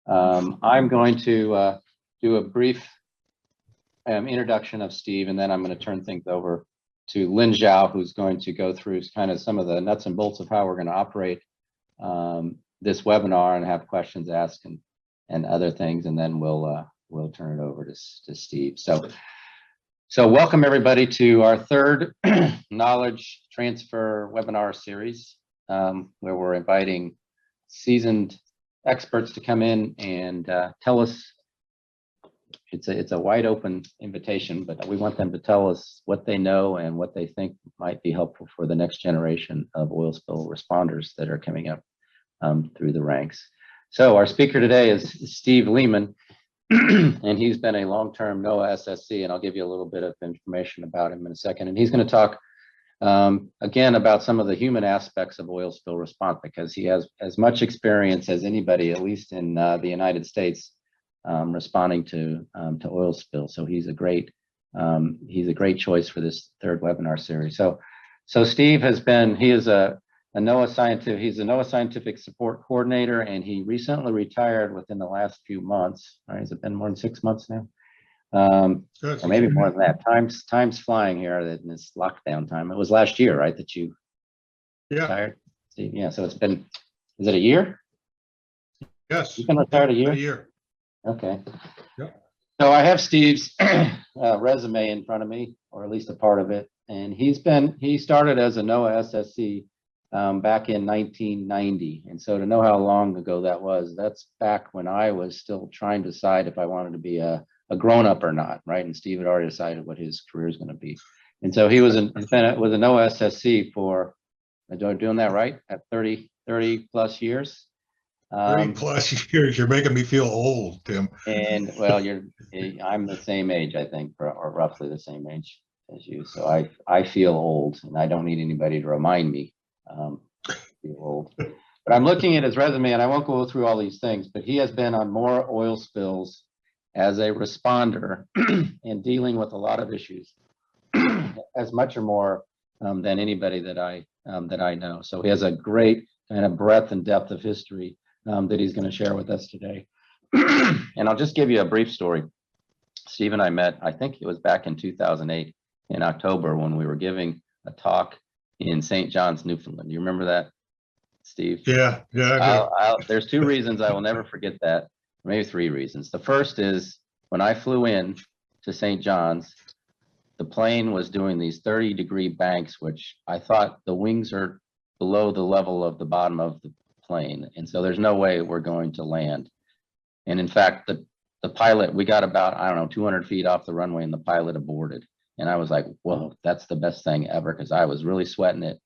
I'm going to do a brief introduction of Steve, and then I'm going to turn things over to Lynn Zhao, who's going to go through kind of some of the nuts and bolts of how we're going to operate this webinar and have questions asked and other things, and then we'll turn it over to Steve. So welcome everybody to our third knowledge transfer webinar series, where we're inviting seasoned experts to come in and tell us. It's a wide open invitation, but we want them to tell us what they know and what they think might be helpful for the next generation of oil spill responders that are coming up through the ranks. So our speaker today is Steve Lehmann, and he's been a long-term NOAA SSC, and I'll give you a little bit of information about him in a second. And he's going to talk again about some of the human aspects of oil spill response, because he has as much experience as anybody, at least in the United States, responding to oil spill. So he's a great choice for this third webinar series. So Steve is a NOAA scientific. He's a NOAA scientific support coordinator, and he recently retired within the last few months. Right? Has it been more than 6 months now? Or maybe more than that. Time's flying here in this lockdown time. It was last year, right, that you retired, Steve? Yeah. So it's been. Is it a year? Yes. You've been retired a year. A year. Okay. Yep. So I have Steve's resume in front of me, or at least a part of it, and he started as a NOAA SSC back in 1990, and so to know how long ago that was, that's back when I was still trying to decide if I wanted to be a grown-up or not, right? And Steve had already decided what his career is going to be, and so he was a NOAA SSC for, am I doing that right, at 30 plus years. 30 plus years. You're making me feel old, Tim. And well, I'm the same age, I think, or roughly the same age as you. So I feel old, and I don't need anybody to remind me. I feel old. But I'm looking at his resume, and I won't go through all these things, but he has been on more oil spills as a responder and dealing with a lot of issues, as much or more than anybody that I know. So he has a great kind of breadth and depth of history that he's going to share with us today. And I'll just give you a brief story. Steve and I met, I think it was back in 2008 in October, when we were giving a talk in St. John's, Newfoundland. Do you remember that, Steve? Yeah. There's two reasons I will never forget that, maybe three reasons. The first is when I flew in to St. John's, the plane was doing these 30-degree banks, which I thought the wings are below the level of the bottom of the plane, and so there's no way we're going to land. And in fact, the pilot, we got about, I don't know, 200 feet off the runway, and the pilot aborted. And I was like, whoa, that's the best thing ever, because I was really sweating it.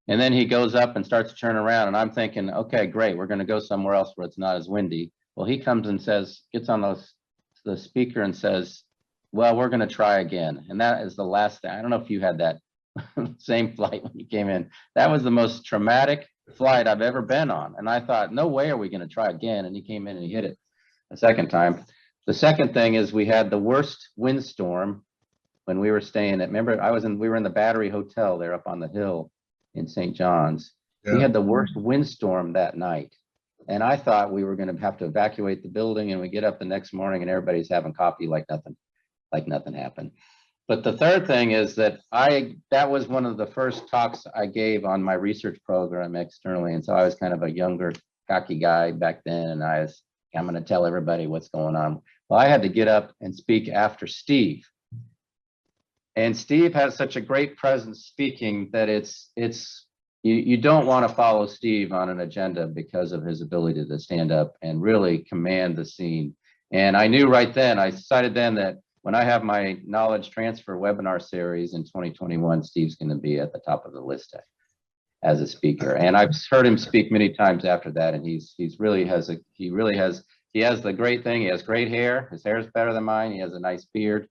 And then he goes up and starts to turn around, and I'm thinking, okay, great, we're going to go somewhere else where it's not as windy. Well, he comes and says, gets on the speaker and says, well, we're going to try again. And that is the last thing. I don't know if you had that same flight when you came in. That was the most traumatic flight I've ever been on, and I thought, no way are we going to try again. And he came in and he hit it a second time. The second thing is we had the worst windstorm when we were staying at, remember, we were in the Battery Hotel there up on the hill in St. John's. Yeah. We had the worst windstorm that night, and I thought we were going to have to evacuate the building, and we get up the next morning and everybody's having coffee like nothing happened. But the third thing is that that was one of the first talks I gave on my research program externally. And so I was kind of a younger, cocky guy back then. And I'm going to tell everybody what's going on. Well, I had to get up and speak after Steve. And Steve has such a great presence speaking that you don't want to follow Steve on an agenda because of his ability to stand up and really command the scene. And I knew right then, I decided then that when I have my knowledge transfer webinar series in 2021, Steve's going to be at the top of the list as a speaker. And I've heard him speak many times after that, and he has the great thing. He has great hair. His hair is better than mine. He has a nice beard,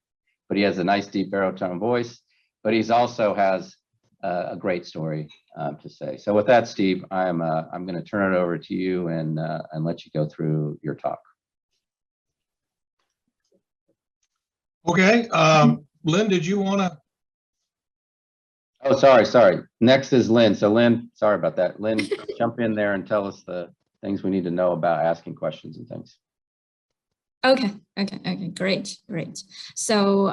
but he has a nice deep baritone voice. But he's also has a great story to say. So with that, Steve, I'm going to turn it over to you and let you go through your talk. Okay, Lynn, did you want to? Oh, sorry. Next is Lynn. So Lynn, sorry about that. Lynn, jump in there and tell us the things we need to know about asking questions and things. Okay, great. So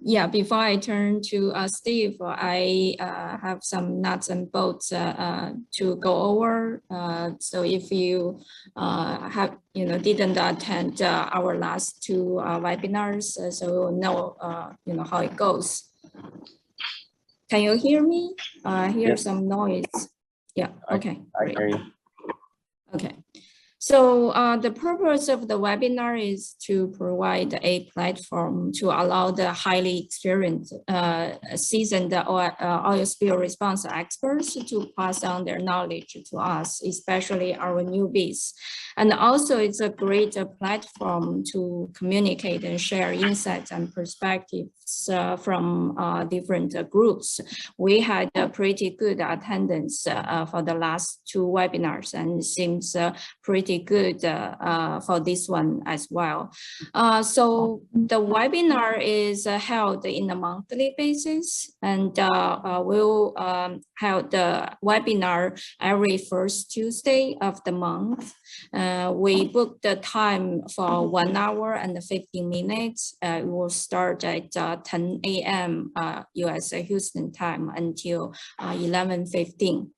yeah, before I turn to Steve, I have some nuts and bolts to go over. So if you have didn't attend our last two webinars, so you'll know how it goes. Can you hear me? Hear Yes. some noise. Yeah. Okay. I hear you. Okay. So the purpose of the webinar is to provide a platform to allow the highly experienced, seasoned oil spill response experts to pass on their knowledge to us, especially our newbies. And also it's a great platform to communicate and share insights and perspectives from different groups. We had a pretty good attendance for the last two webinars, and it seems pretty good for this one as well. So the webinar is held in a monthly basis, and we'll have the webinar every first Tuesday of the month. We booked the time for 1 hour and 15 minutes. It will start at 10 a.m. US Houston time until 11:15.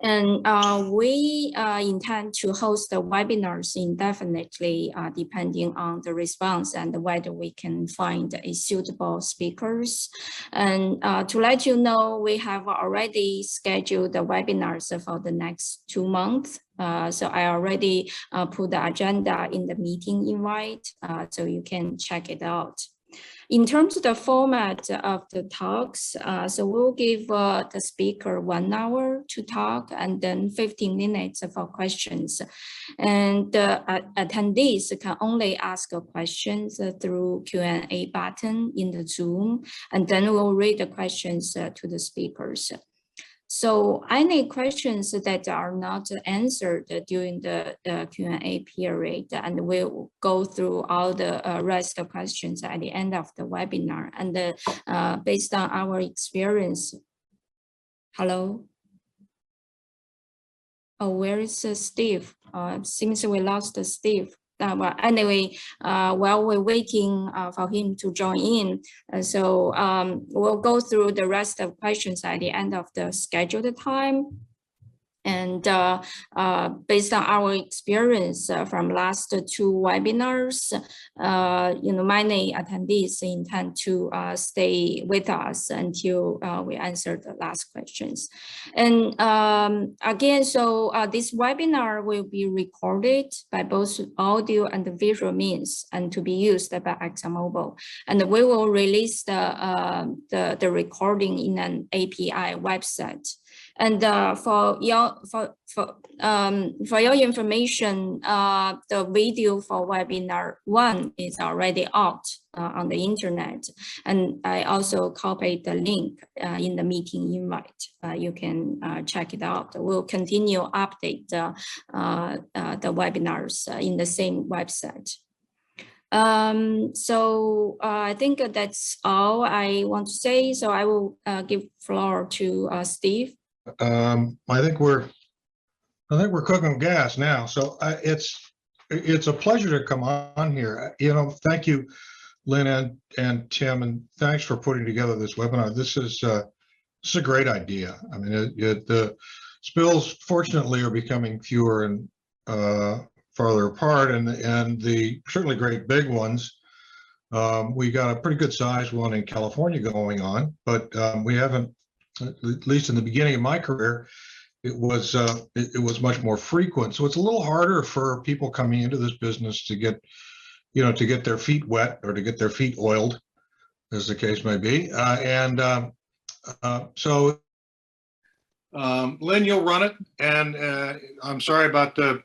And we intend to host the webinars indefinitely, depending on the response and whether we can find a suitable speakers. And to let you know, we have already scheduled the webinars for the next 2 months. So I already put the agenda in the meeting invite, so you can check it out. In terms of the format of the talks, so we'll give the speaker 1 hour to talk and then 15 minutes for questions. And the attendees can only ask questions through Q&A button in the Zoom, and then we'll read the questions to the speakers. So any questions that are not answered during the Q&A period, and we'll go through all the rest of questions at the end of the webinar. And based on our experience, hello? Oh, where is Steve? Seems we lost Steve. Well, anyway, while we're waiting for him to join in, we'll go through the rest of questions at the end of the scheduled time. And based on our experience from last two webinars, many attendees intend to stay with us until we answer the last questions. And again, so this webinar will be recorded by both audio and visual means and to be used by ExxonMobil. And we will release the recording in an API website. And for your information, the video for webinar 1 is already out on the internet, and I also copied the link in the meeting invite. You can check it out. We'll continue update the webinars in the same website. So I think that's all I want to say. So I will give floor to Steve. I think we're cooking gas now. So it's a pleasure to come on here. Thank you, Lynn and Tim, and thanks for putting together this webinar. This is a great idea. I mean, the spills fortunately are becoming fewer and farther apart, and the certainly great big ones. We got a pretty good size one in California going on, but we haven't. At least in the beginning of my career, it was much more frequent. So it's a little harder for people coming into this business to get their feet wet or to get their feet oiled, as the case may be. So Lynn, you'll run it, and I'm sorry about the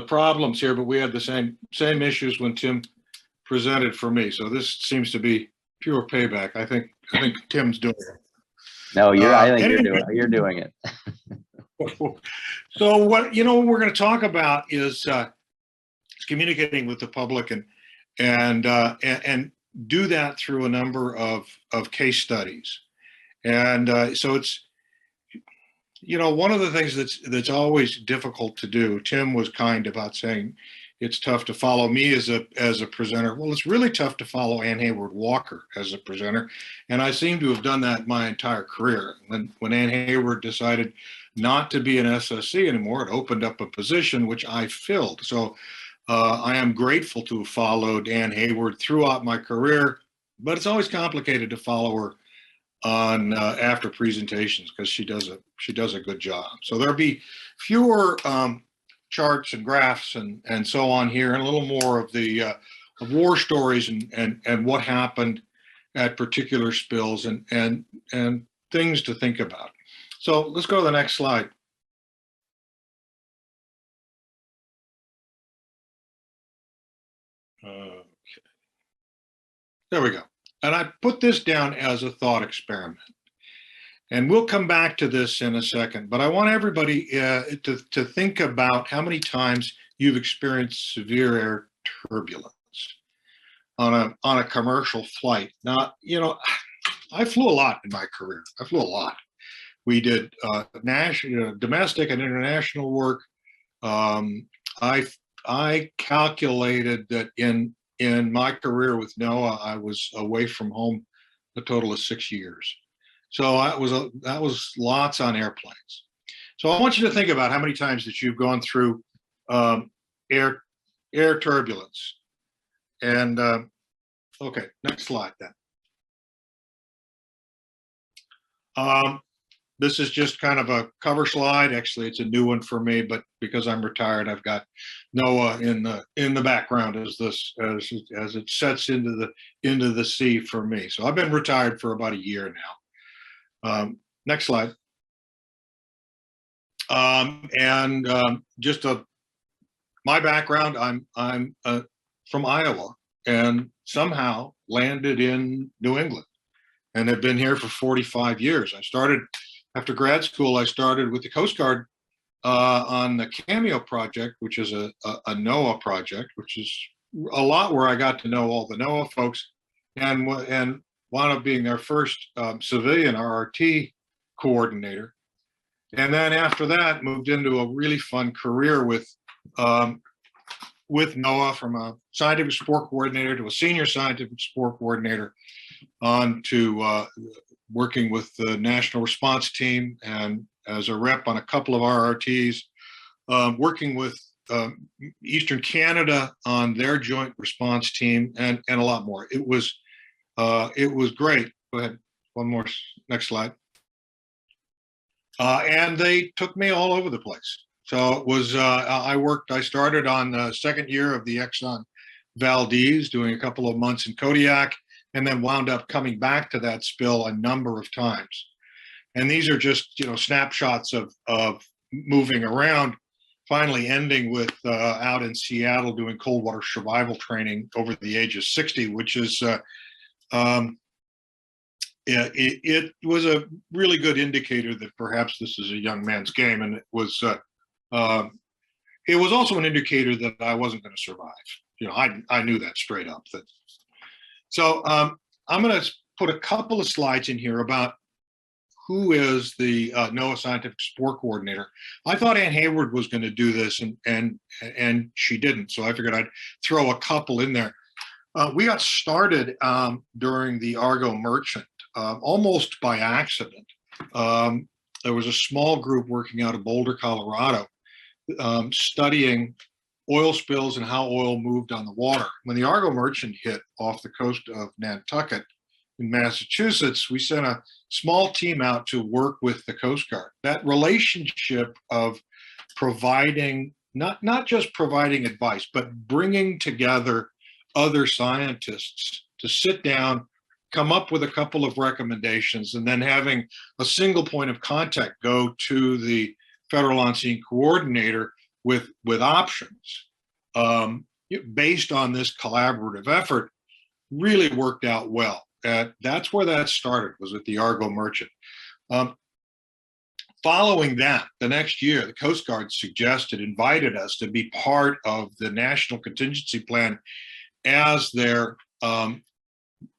problems here, but we had the same issues when Tim presented for me. So this seems to be pure payback. I think Tim's doing it. No, I think you're doing it. So what we're going to talk about is communicating with the public and do that through a number of case studies. And so You know, one of the things that's always difficult to do, Tim was kind about saying it's tough to follow me as a presenter. Well, it's really tough to follow Ann Hayward Walker as a presenter. And I seem to have done that my entire career. When Ann Hayward decided not to be an SSC anymore, it opened up a position which I filled. So I am grateful to have followed Ann Hayward throughout my career, but it's always complicated to follow her on after presentations because she does a good job. So there'll be fewer charts and graphs and so on here, and a little more of the of war stories and what happened at particular spills and things to think about. So let's go to the next slide. Okay. There we go. And I put this down as a thought experiment. And we'll come back to this in a second, but I want everybody to think about how many times you've experienced severe air turbulence on a commercial flight. Now, you know, I flew a lot in my career. I flew a lot. We did national, domestic and international work. I calculated that in my career with NOAA, I was away from home a total of 6 years. So that was lots on airplanes. So I want you to think about how many times that you've gone through air turbulence. And okay, next slide then. This is just kind of a cover slide. Actually, it's a new one for me, but because I'm retired, I've got NOAA in the background as it sets into the sea for me. So I've been retired for about a year now. Next slide. Just my background, I'm from Iowa and somehow landed in New England and have been here for 45 years. I started after grad school. I started with the Coast Guard on the Cameo project, which is a NOAA project, which is a lot where I got to know all the NOAA folks, and wound up being their first civilian RRT coordinator. And then after that, moved into a really fun career with NOAA, from a scientific support coordinator to a senior scientific support coordinator, on to working with the National Response Team and as a rep on a couple of RRTs, working with Eastern Canada on their joint response team, and a lot more. It was great. Go ahead, one more, next slide. And they took me all over the place. So it was, I started on the second year of the Exxon Valdez, doing a couple of months in Kodiak, and then wound up coming back to that spill a number of times. And these are just, you know, snapshots of moving around, finally ending with out in Seattle doing cold water survival training over the age of 60, which is, it was a really good indicator that perhaps this is a young man's game. And it was also an indicator that I wasn't going to survive. You know, I knew that straight up. So I'm going to put a couple of slides in here about who is the NOAA Scientific Support Coordinator. I thought Ann Hayward was going to do this, and she didn't. So I figured I'd throw a couple in there. We got started during the Argo Merchant, almost by accident. There was a small group working out of Boulder, Colorado, studying oil spills and how oil moved on the water. When the Argo Merchant hit off the coast of Nantucket in Massachusetts, we sent a small team out to work with the Coast Guard. That relationship of providing, not just providing advice, but bringing together other scientists to sit down, come up with a couple of recommendations, and then having a single point of contact go to the Federal On-Scene Coordinator with options based on this collaborative effort really worked out well. That's where that started, was with the Argo Merchant. Following that, the next year, the Coast Guard invited us to be part of the National Contingency Plan as their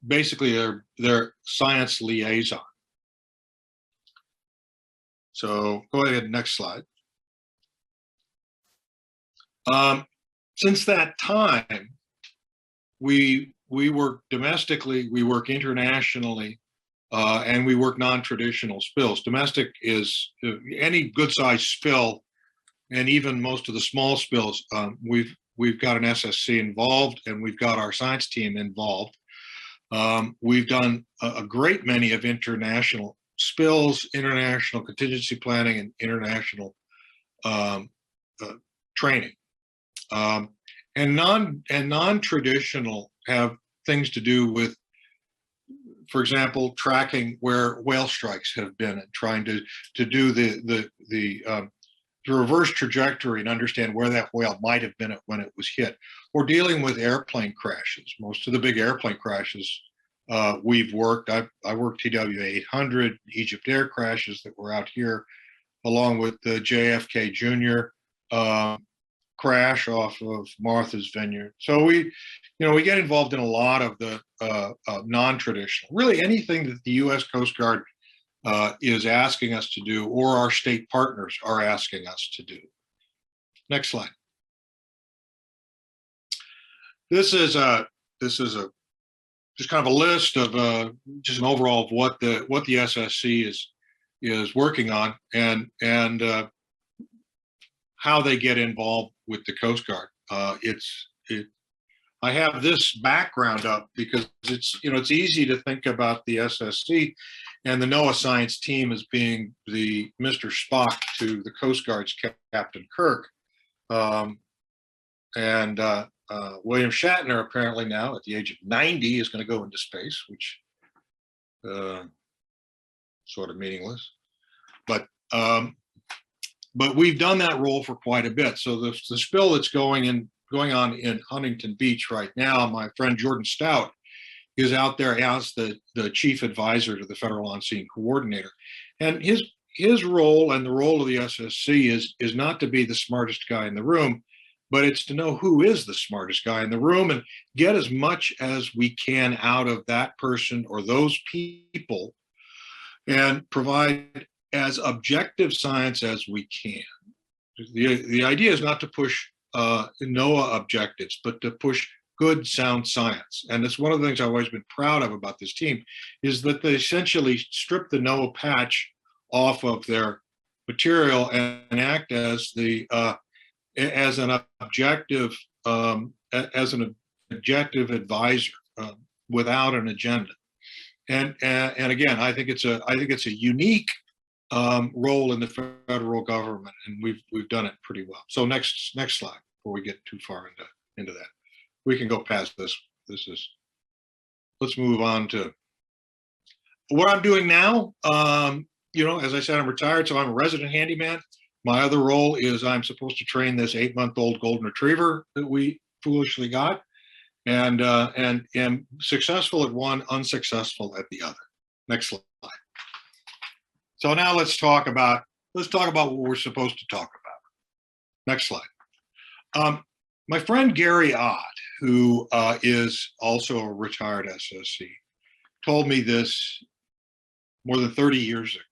basically their science liaison. So go ahead, next slide. Since that time, we work domestically, we work internationally, and we work non-traditional spills. Domestic is any good-sized spill, and even most of the small spills. We've got an SSC involved, and we've got our science team involved. We've done a great many of international spills, international contingency planning, and international training. And non-traditional have things to do with, for example, tracking where whale strikes have been and trying to do the reverse trajectory and understand where that whale might have been when it was hit, or dealing with airplane crashes. Most of the big airplane crashes we've worked. I worked TWA 800, Egypt Air crashes that were out here, along with the JFK Jr. Crash off of Martha's Vineyard. So we get involved in a lot of the non-traditional, really anything that the U.S. Coast Guard is asking us to do, or our state partners are asking us to do. Next slide. This is just kind of a list of just an overall of what the SSC is working on, and how they get involved with the Coast Guard. I have this background up because it's easy to think about the SSC and the NOAA science team as being the Mr. Spock to the Coast Guard's Captain Kirk. William Shatner apparently now at the age of 90 is going to go into space, which sort of meaningless. But we've done that role for quite a bit. So the spill that's going on in Huntington Beach right now, my friend Jordan Stout is out there as the chief advisor to the Federal On-Scene Coordinator. And his role and the role of the SSC is not to be the smartest guy in the room, but it's to know who is the smartest guy in the room and get as much as we can out of that person or those people and provide as objective science as we can. The idea is not to push NOAA objectives, but to push good, sound science. And it's one of the things I've always been proud of about this team, is that they essentially strip the NOAA patch off of their material and act as an objective advisor without an agenda. And again, I think it's a unique role in the federal government, and we've done it pretty well. So next slide before we get too far into that. We can go past this. Let's move on to what I'm doing now. As I said, I'm retired, so I'm a resident handyman. My other role is I'm supposed to train this 8-month-old golden retriever that we foolishly got, and am successful at one, unsuccessful at the other. Next slide. So now let's talk about what we're supposed to talk about. Next slide. My friend Gary Ott, who is also a retired SSC, told me this more than 30 years ago,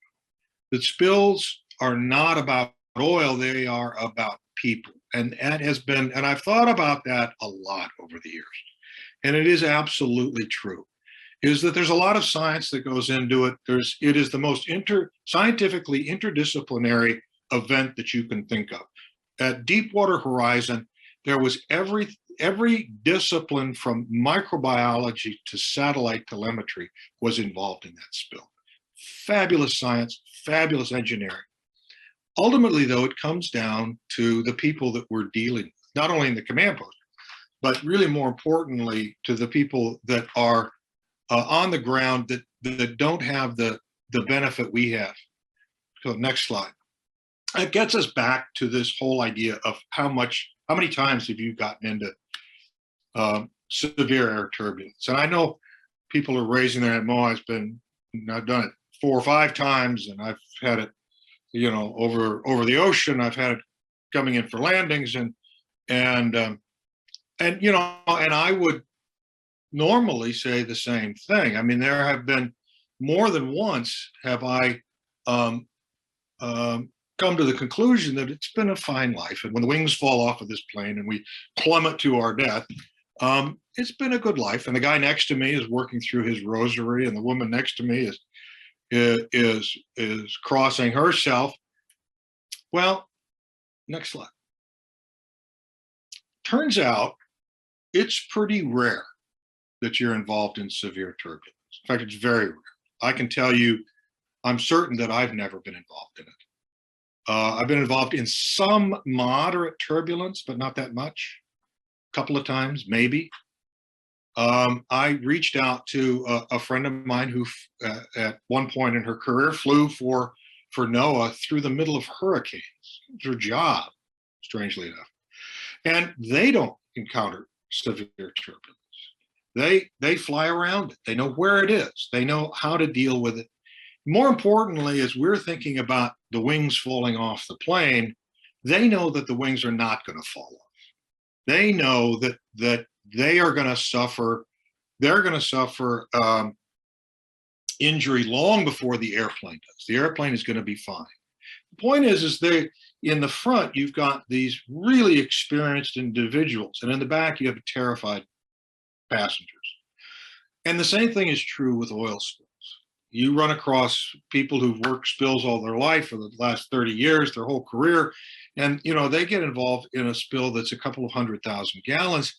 that spills are not about oil, they are about people. And that has been, and I've thought about that a lot over the years. And it is absolutely true, is that there's a lot of science that goes into it. It is the most scientifically interdisciplinary event that you can think of. At Deepwater Horizon, there was every discipline from microbiology to satellite telemetry was involved in that spill. Fabulous science, fabulous engineering. Ultimately, though, it comes down to the people that we're dealing with, not only in the command post, but really more importantly to the people that are on the ground that don't have the benefit we have. So next slide. It gets us back to this whole idea of how many times have you gotten into severe air turbulence? And I know people are raising their hand. I've done it 4 or 5 times, and I've had it, over the ocean. I've had it coming in for landings, and I would normally say the same thing. I mean, there have been more than once have I come to the conclusion that it's been a fine life. And when the wings fall off of this plane and we plummet to our death, it's been a good life. And the guy next to me is working through his rosary, and the woman next to me is crossing herself. Well, next slide. Turns out it's pretty rare that you're involved in severe turbulence. In fact, it's very rare. I can tell you, I'm certain that I've never been involved in it. I've been involved in some moderate turbulence, but not that much. A couple of times, maybe. I reached out to a friend of mine who, at one point in her career, flew for NOAA through the middle of hurricanes. It's her job, strangely enough. And they don't encounter severe turbulence. They fly around it. They know where it is. They know how to deal with it. More importantly, as we're thinking about the wings falling off the plane, they know that the wings are not going to fall off. They know that they are going to suffer. They're going to suffer injury long before the airplane does. The airplane is going to be fine. The point is they, in the front, you've got these really experienced individuals, and in the back, you have terrified passengers. And the same thing is true with oil spills. You run across people who've worked spills all their life for the last 30 years, their whole career, and they get involved in a spill that's a couple of 100,000 gallons.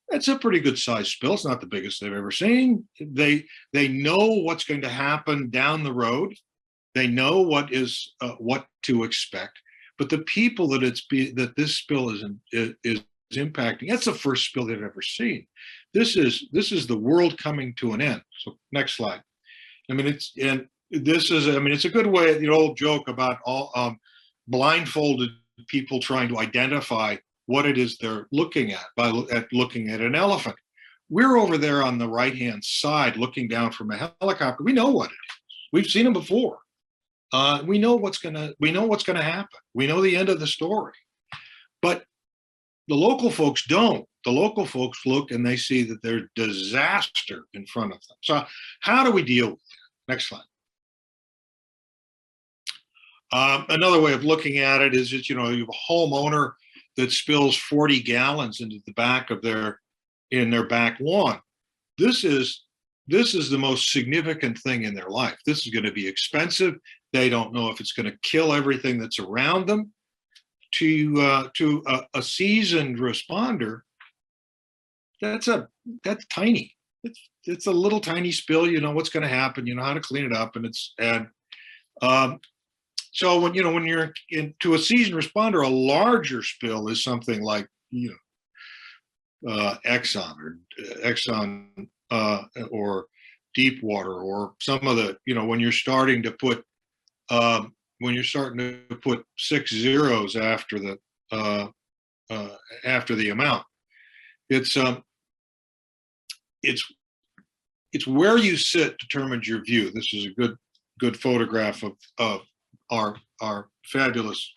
That's a pretty good sized spill. It's not the biggest they've ever seen. They know what's going to happen down the road. They know what to expect. But the people that this spill is impacting, that's the first spill they've ever seen. This is the world coming to an end. So next slide. I mean, it's a good way, the old joke about all blindfolded people trying to identify what it is they're looking at by looking at an elephant. We're over there on the right-hand side looking down from a helicopter. We know what it is. We've seen them before. We know what's gonna happen. We know the end of the story. But the local folks don't. The local folks look and they see that there's disaster in front of them. So how do we deal with that? Next slide. Another way of looking at it is that, you have a homeowner that spills 40 gallons into the back of their back lawn. This is the most significant thing in their life. This is going to be expensive. They don't know if it's going to kill everything that's around them. To a seasoned responder, that's tiny. It's a little tiny spill. You know what's going to happen. You know how to clean it up, so when you're to a seasoned responder, a larger spill is something like Exxon or Deepwater, or some of the when you're starting to put 6 zeros after the amount. It's where you sit determines your view. This is a good photograph of our fabulous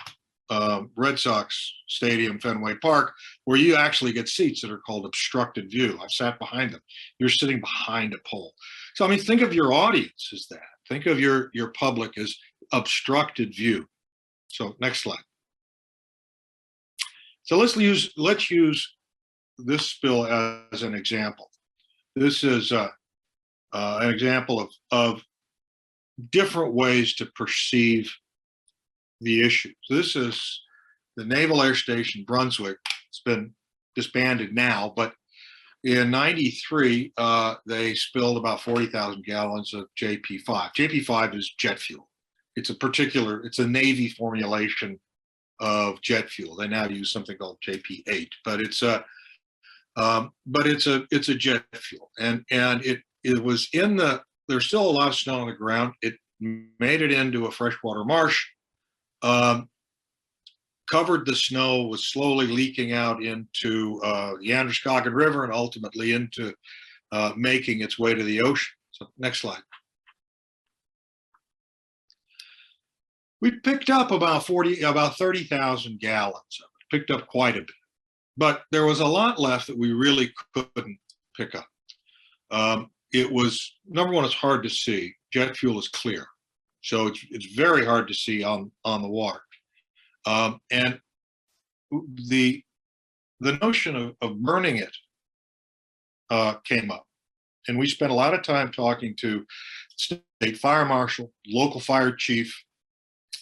Red Sox stadium, Fenway Park, where you actually get seats that are called obstructed view. I've sat behind them. You're sitting behind a pole. So I mean, think of your audience as that. Think of your public as obstructed view. So next slide. So let's use this spill as an example. This is an example of different ways to perceive the issue. So this is the Naval Air Station Brunswick. It's been disbanded now, but in '93, they spilled about 40,000 gallons of JP5. JP5 is jet fuel. It's a Navy formulation of jet fuel. They now use something called JP8, but it's a jet fuel, and it was there's still a lot of snow on the ground. It made it into a freshwater marsh, covered the snow, was slowly leaking out into the Androscoggin River and ultimately into making its way to the ocean. So next slide. We picked up about 30,000 gallons of it, picked up quite a bit, but there was a lot left that we really couldn't pick up. It was, number one, it's hard to see. Jet fuel is clear. So it's very hard to see on the water. And the notion of burning it came up. And we spent a lot of time talking to state fire marshal, local fire chief,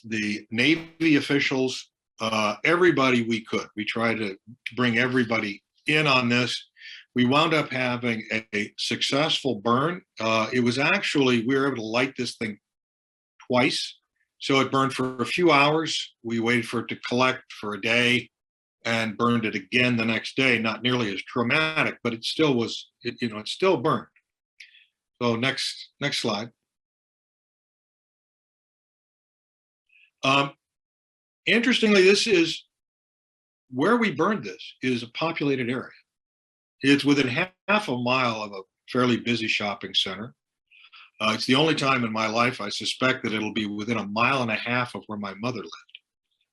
the Navy officials, everybody we could. We tried to bring everybody in on this. We wound up having a successful burn. It was actually, we were able to light this thing twice. So it burned for a few hours. We waited for it to collect for a day and burned it again the next day. Not nearly as traumatic, but it still was, it still burned. So next slide. Interestingly, this is where we burned this is a populated area. It's within half a mile of a fairly busy shopping center. It's the only time in my life I suspect that it'll be within 1.5 miles of where my mother lived.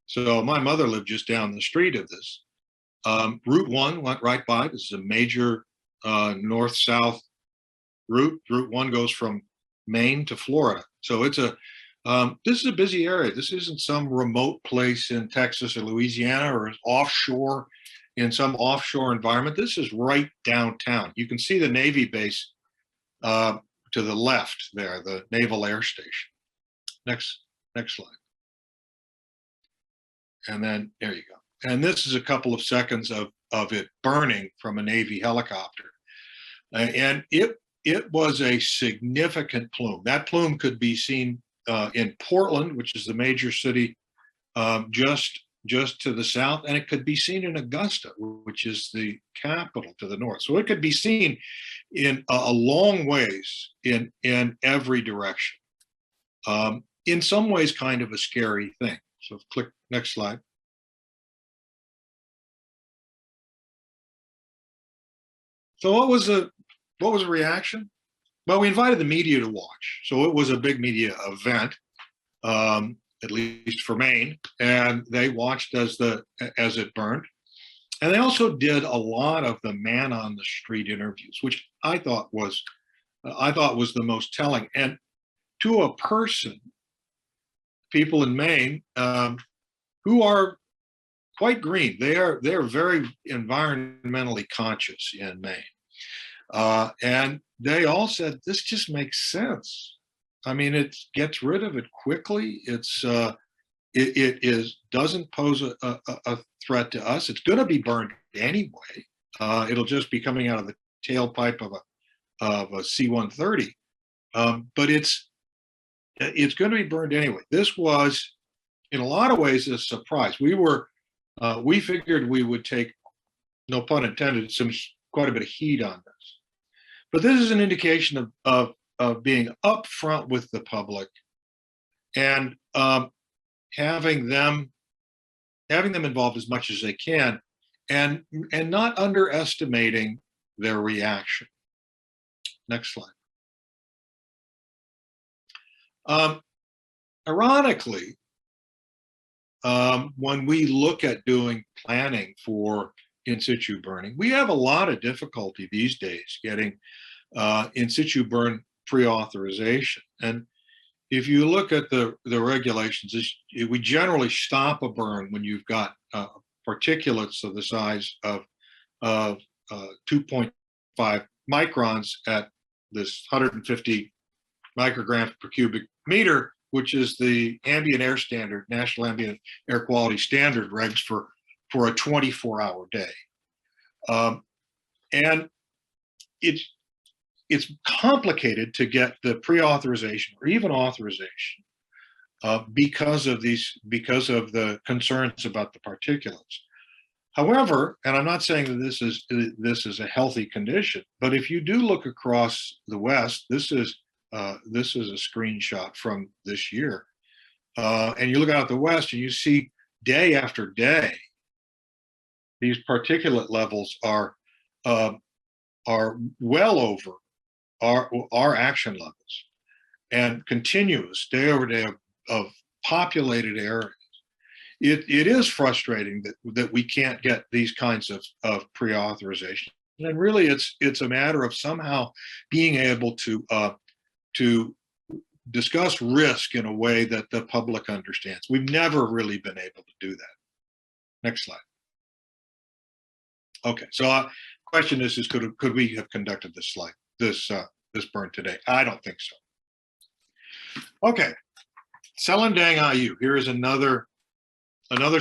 So my mother lived just down the street of this. Route 1 went right by. This is a major north-south route. Route 1 goes from Maine to Florida. So it's this is a busy area. This isn't some remote place in Texas or Louisiana or offshore in some offshore environment. This is right downtown. You can see the Navy base to the left there, the Naval Air Station. Next slide. And then there you go. And this is a couple of seconds of it burning from a Navy helicopter. And it was a significant plume. That plume could be seen in Portland, which is the major city just to the south, and it could be seen in Augusta, which is the capital to the north. So it could be seen in a long ways in every direction. In some ways, kind of a scary thing. So click next slide. So what was the reaction? Well, we invited the media to watch. So it was a big media event, at least for Maine, and they watched as it burned. And they also did a lot of the man on the street interviews, which I thought was the most telling. And to a person, people in Maine who are quite green, they're very environmentally conscious in Maine. And they all said, this just makes sense. I mean, it gets rid of it quickly. It doesn't pose a threat to us. It's going to be burned anyway. It'll just be coming out of the tailpipe of a C-130. But it's going to be burned anyway. This was, in a lot of ways, a surprise. We figured we would take, no pun intended, quite a bit of heat on this. But this is an indication of being upfront with the public and having them involved as much as they can, and not underestimating their reaction. Next slide. Ironically, when we look at doing planning for in situ burning, we have a lot of difficulty these days getting in situ burn pre-authorization. And if you look at the regulations, we generally stop a burn when you've got particulates of the size of 2.5 microns at this 150 micrograms per cubic meter, which is the ambient air standard, National Ambient Air Quality Standard regs for a 24-hour day. And it's complicated to get the pre-authorization or even authorization because of the concerns about the particulates. However, and I'm not saying that this is a healthy condition, but if you do look across the West, this is a screenshot from this year, and you look out the West and you see day after day, these particulate levels are well over our action levels, and continuous day over day of populated areas. It is frustrating that we can't get these kinds of pre-authorization, and really it's a matter of somehow being able to discuss risk in a way that the public understands. We've never really been able to do that. Next slide. Okay, so question is could we have conducted this burn today? I don't think so. Okay, Selendang IU. Here is another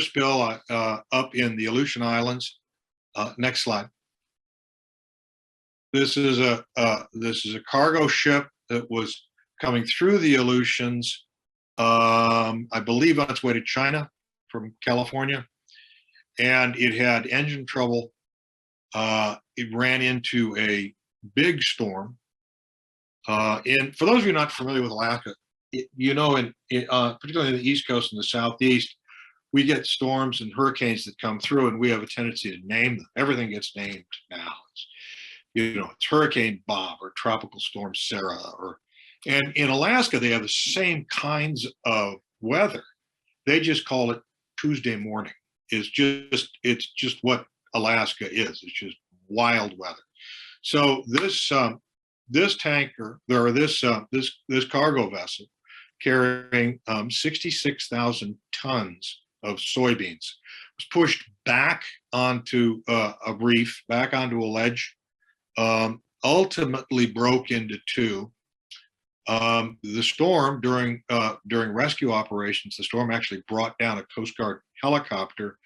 spill up in the Aleutian Islands. Next slide. This is a cargo ship that was coming through the Aleutians, I believe on its way to China from California, and it had engine trouble. It ran into a big storm. And for those of you not familiar with Alaska, particularly in the East Coast and the Southeast, we get storms and hurricanes that come through, and we have a tendency to name them. Everything gets named now. It's Hurricane Bob or Tropical Storm Sarah, and in Alaska they have the same kinds of weather. They just call it Tuesday morning. It's just what Alaska is. It's just wild weather. So this tanker, or this cargo vessel carrying 66,000 tons of soybeans was pushed back onto a reef, back onto a ledge, ultimately broke into two. The storm during rescue operations, the storm actually brought down a Coast Guard helicopter,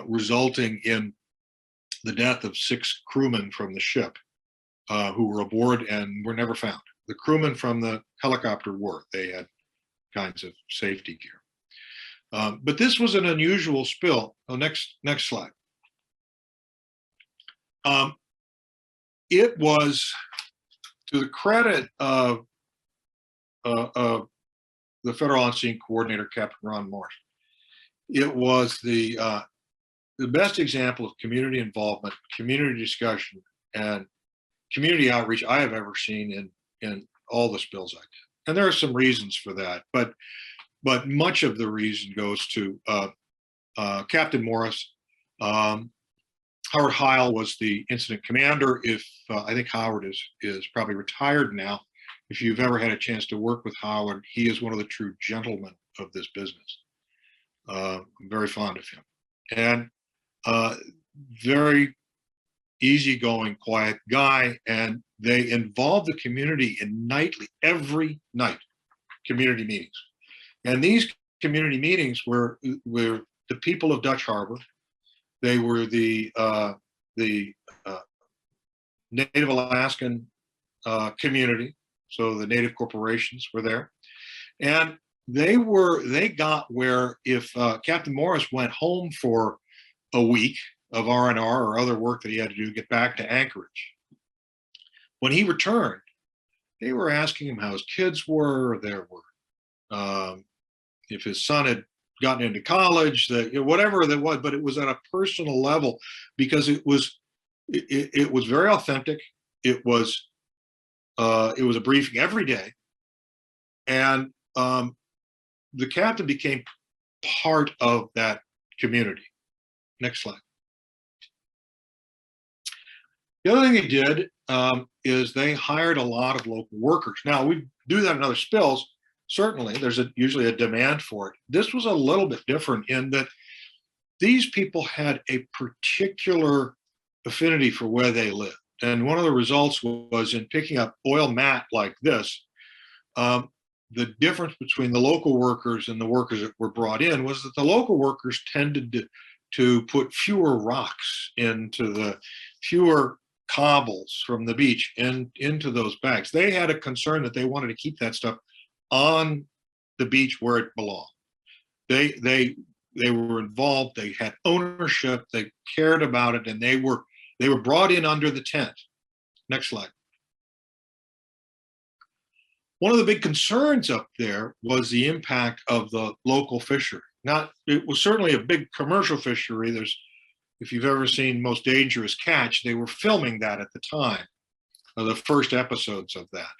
resulting in the death of 6 crewmen from the ship who were aboard and were never found. The crewmen from the helicopter they had kinds of safety gear. But this was an unusual spill. Oh, next slide. It was to the credit of the Federal On-Scene Coordinator, Captain Ron Morris. It was the best example of community involvement, community discussion, and community outreach I have ever seen in all the spills I did. And there are some reasons for that, but much of the reason goes to Captain Morris. Howard Heil was the incident commander. I think Howard is probably retired now. If you've ever had a chance to work with Howard, he is one of the true gentlemen of this business. I'm very fond of him, and very easygoing, quiet guy. And they involve the community in every night, community meetings. And these community meetings were the people of Dutch Harbor. They were the Native Alaskan community, so the Native corporations were there, and they got where if Captain Morris went home for a week of R&R or other work that he had to do, get back to Anchorage. When he returned, they were asking him how his kids were. There were if his son had gotten into college, whatever that was, but it was at a personal level because it was very authentic. It was a briefing every day, and the captain became part of that community. Next slide. The other thing they did is they hired a lot of local workers. Now, we do that in other spills. Certainly, there's usually a demand for it. This was a little bit different in that these people had a particular affinity for where they lived. And one of the results was in picking up oil mat like this, the difference between the local workers and the workers that were brought in was that the local workers tended to put fewer rocks fewer cobbles from the beach into those bags. They had a concern that they wanted to keep that stuff on the beach where it belonged. They were involved, they had ownership, they cared about it, and they were brought in under the tent. Next slide. One of the big concerns up there was the impact of the local fishery. It was certainly a big commercial fishery. If you've ever seen Most Dangerous Catch, they were filming that at the time, the first episodes of that.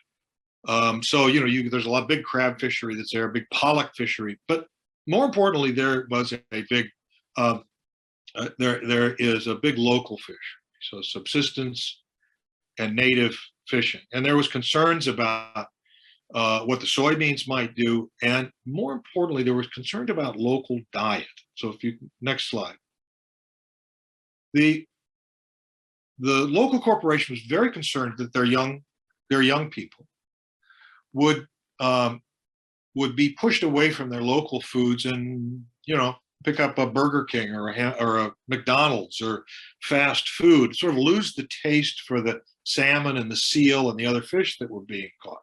So, there's a lot of big crab fishery that's there, big pollock fishery, but more importantly, there was a big, there is a big local fishery, so subsistence and native fishing. And there was concerns about what the soybeans might do, and more importantly, there was concern about local diet. So if you, next slide. The local corporation was very concerned that their young people would be pushed away from their local foods and, pick up a Burger King or a McDonald's or fast food, sort of lose the taste for the salmon and the seal and the other fish that were being caught,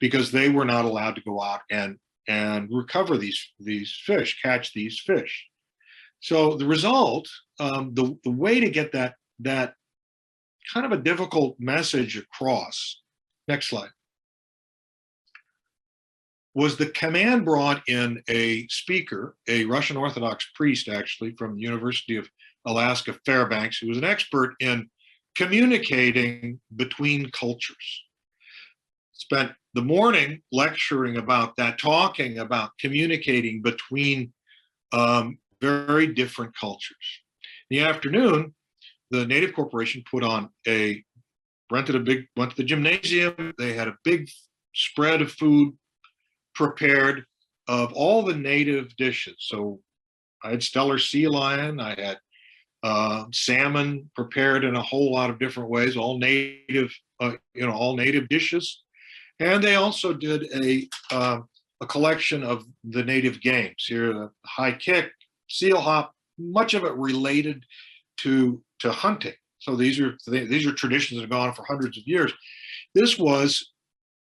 because they were not allowed to go out and recover these fish, catch these fish. So the result, the way to get that kind of a difficult message across, next slide, was the command brought in a speaker, a Russian Orthodox priest, actually, from the University of Alaska Fairbanks, who was an expert in communicating between cultures. Spent the morning lecturing about that, talking about communicating between very different cultures. In the afternoon, the Native Corporation went to the gymnasium. They had a big spread of food prepared of all the native dishes. So I had Stellar sea lion, I had salmon prepared in a whole lot of different ways, all native, all native dishes. And they also did a collection of the native games. Here, the high kick, seal hop, much of it related to hunting. So these are traditions that have gone on for hundreds of years. This was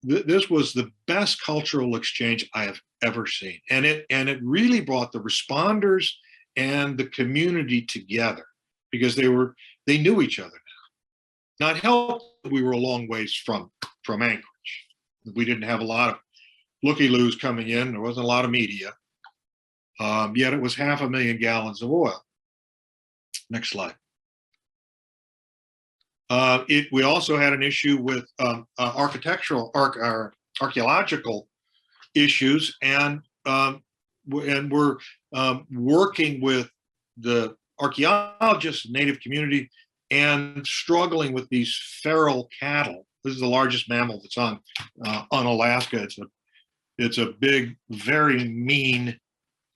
the best cultural exchange I have ever seen, and it really brought the responders and the community together, because they knew each other now. Not helped, we were a long ways from Anchorage. We didn't have a lot of looky-loos coming in. There wasn't a lot of media. Yet it was 500,000 gallons of oil. Next slide. We also had an issue with archaeological issues, and we're working with the archaeologists, native community, and struggling with these feral cattle. This is the largest mammal that's on Alaska. It's a big, very mean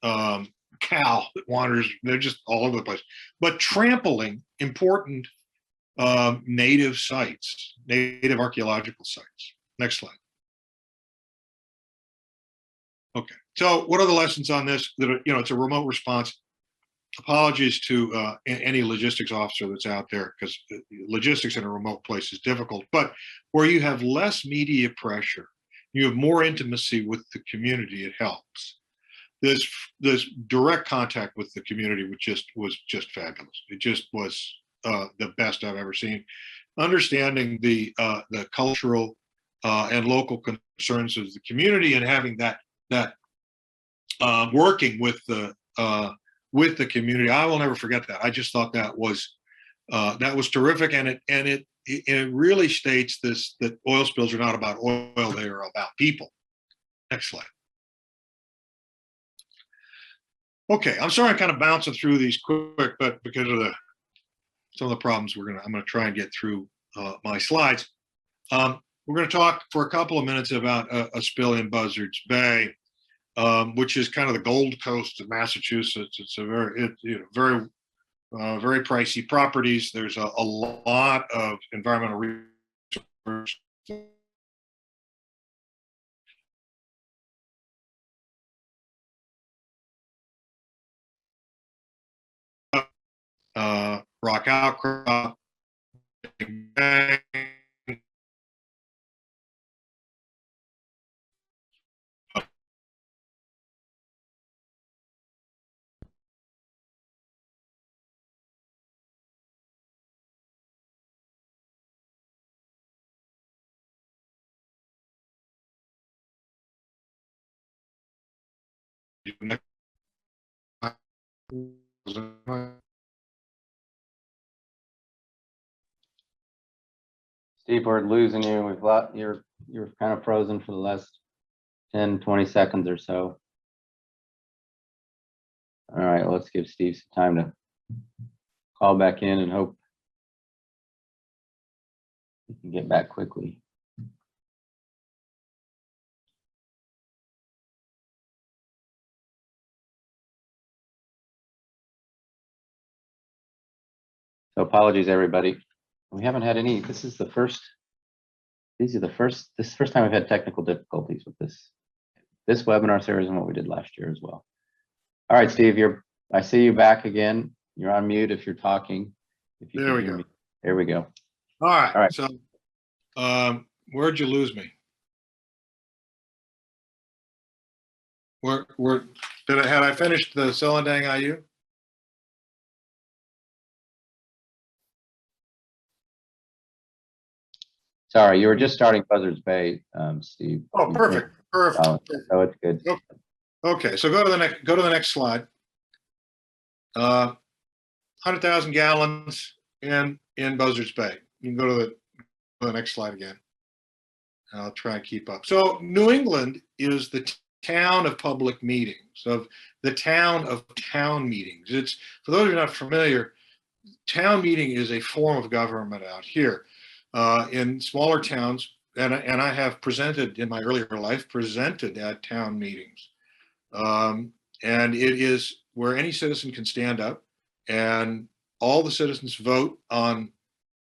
cow that wanders. They're just all over the place, but trampling important native sites, native archaeological sites. Next slide. Okay, so what are the lessons on this? That it's a remote response. Apologies to any logistics officer that's out there, because logistics in a remote place is difficult. But where you have less media pressure, you have more intimacy with the community. It helps. This direct contact with the community was just fabulous. It just was the best I've ever seen. Understanding the cultural and local concerns of the community, and having that working with the community, I will never forget that. I just thought that was terrific, and it really states that oil spills are not about oil; they are about people. Next slide. Okay, I'm sorry I'm kind of bouncing through these quick, but because of some of the problems, I'm gonna try and get through my slides. We're gonna talk for a couple of minutes about a spill in Buzzards Bay, which is kind of the Gold Coast of Massachusetts. It's a very pricey properties. There's a lot of environmental resources. Rock outcrop, bang, Steve, we're losing you. You're kind of frozen for the last 10, 20 seconds or so. All right, let's give Steve some time to call back in and hope he can get back quickly. So apologies, everybody. We haven't had any, this is the first, this is the first time we've had technical difficulties with this. This webinar series and what we did last year as well. All right, Steve, I see you back again. You're on mute if you're talking. If you There can we hear go. me. There we go. All right. All right. So, where'd you lose me? Had I finished the Selendang IU? Sorry, you were just starting Buzzards Bay, Steve. Oh, perfect. Perfect. So it's good. Okay, so go to the next slide. 100,000 gallons in Buzzards Bay. You can go to the next slide again. I'll try and keep up. So New England is the town of public meetings, of the town of town meetings. It's, for those who are not familiar, town meeting is a form of government out here. In smaller towns, and I have presented in my earlier life, presented at town meetings. And it is where any citizen can stand up and all the citizens vote on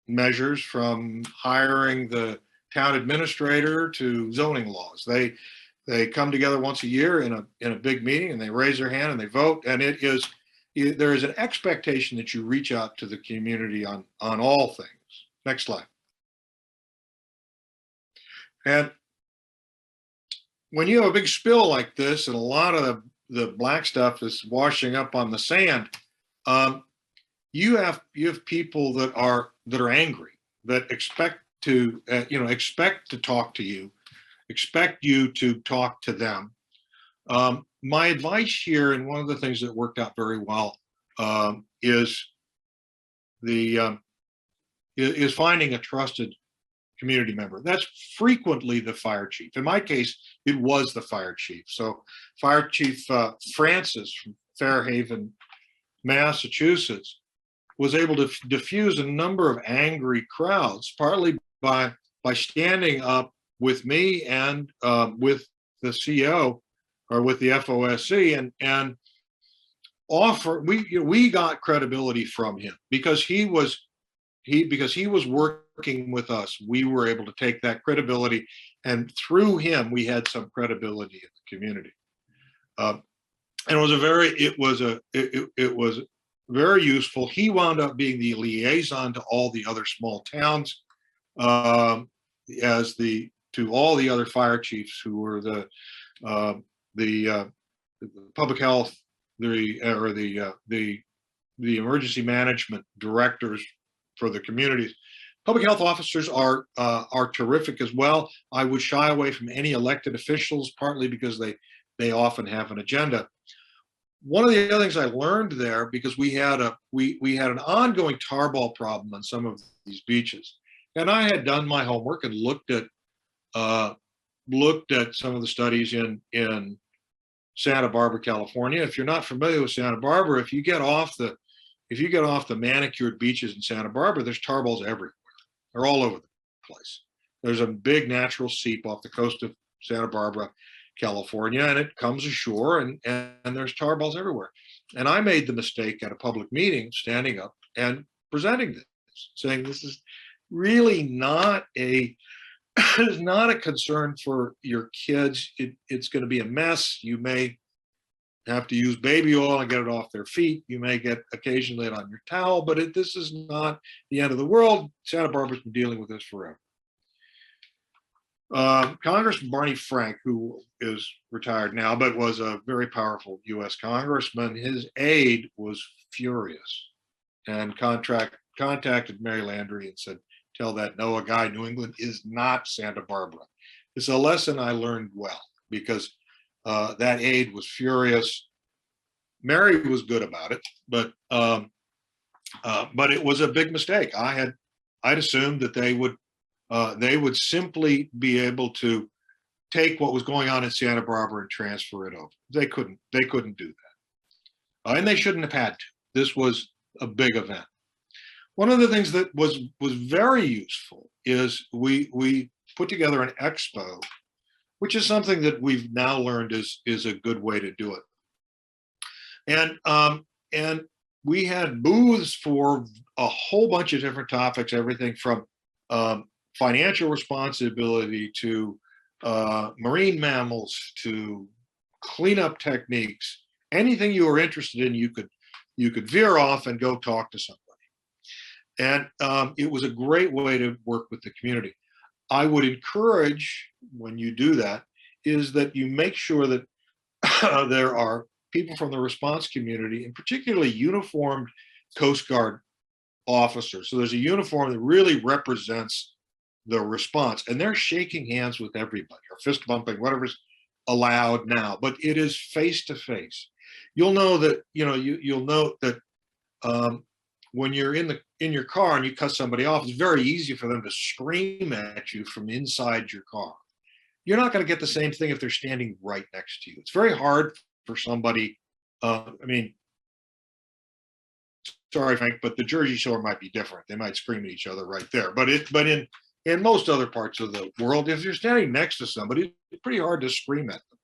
measures from hiring the town administrator to zoning laws. They come together once a year in a big meeting and they raise their hand and they vote, and there is an expectation that you reach out to the community on all things. Next slide. And when you have a big spill like this and a lot of the black stuff is washing up on the sand, you have people that are angry, that expect to talk to you, expect you to talk to them. My advice here, and one of the things that worked out very well, is finding a trusted community member. That's frequently the fire chief. In my case, it was the fire chief. So Fire Chief Francis from Fairhaven, Massachusetts, was able to diffuse a number of angry crowds, partly by standing up with me and with the CO or with the FOSC and offer. We got credibility from him because he was working with us. We were able to take that credibility, and through him, we had some credibility in the community. And it was very useful. He wound up being the liaison to all the other small towns, to all the other fire chiefs who were the public health, the emergency management directors for the communities. Public health officers are terrific as well. I would shy away from any elected officials, partly because they often have an agenda. One of the other things I learned there, because we had an ongoing tarball problem on some of these beaches, and I had done my homework and looked at some of the studies in Santa Barbara, California. If you're not familiar with Santa Barbara, if you get off the manicured beaches in Santa Barbara, there's tarballs everywhere. They're all over the place. There's a big natural seep off the coast of Santa Barbara, California, and it comes ashore, and there's tarballs everywhere. And I made the mistake at a public meeting, standing up and presenting this, saying this is really not it's not a concern for your kids. It's going to be a mess. You may have to use baby oil and get it off their feet. You may get occasionally it on your towel, but this is not the end of the world. Santa Barbara's been dealing with this forever. Congressman Barney Frank, who is retired now, but was a very powerful U.S. congressman, his aide was furious and contacted Mary Landry and said, tell that NOAA guy, New England is not Santa Barbara. It's a lesson I learned well, because that aide was furious. Mary was good about it, but it was a big mistake. I'd assumed that they would simply be able to take what was going on in Santa Barbara and transfer it over. They couldn't do that, and they shouldn't have had to. This was a big event. One of the things that was very useful is we put together an expo, which is something that we've now learned is a good way to do it. And we had booths for a whole bunch of different topics, everything from financial responsibility to marine mammals to cleanup techniques. Anything you were interested in, you could veer off and go talk to somebody. And it was a great way to work with the community. I would encourage, when you do that, is that you make sure that there are people from the response community, and particularly uniformed Coast Guard officers. So there's a uniform that really represents the response, and they're shaking hands with everybody, or fist bumping, whatever's allowed now, but it is face to face. You'll know that, you'll note that when you're in your car and you cut somebody off, it's very easy for them to scream at you from inside your car. You're not going to get the same thing if they're standing right next to you. It's very hard for somebody, sorry, Frank, but the Jersey Shore might be different. They might scream at each other right there. But in most other parts of the world, if you're standing next to somebody, it's pretty hard to scream at them.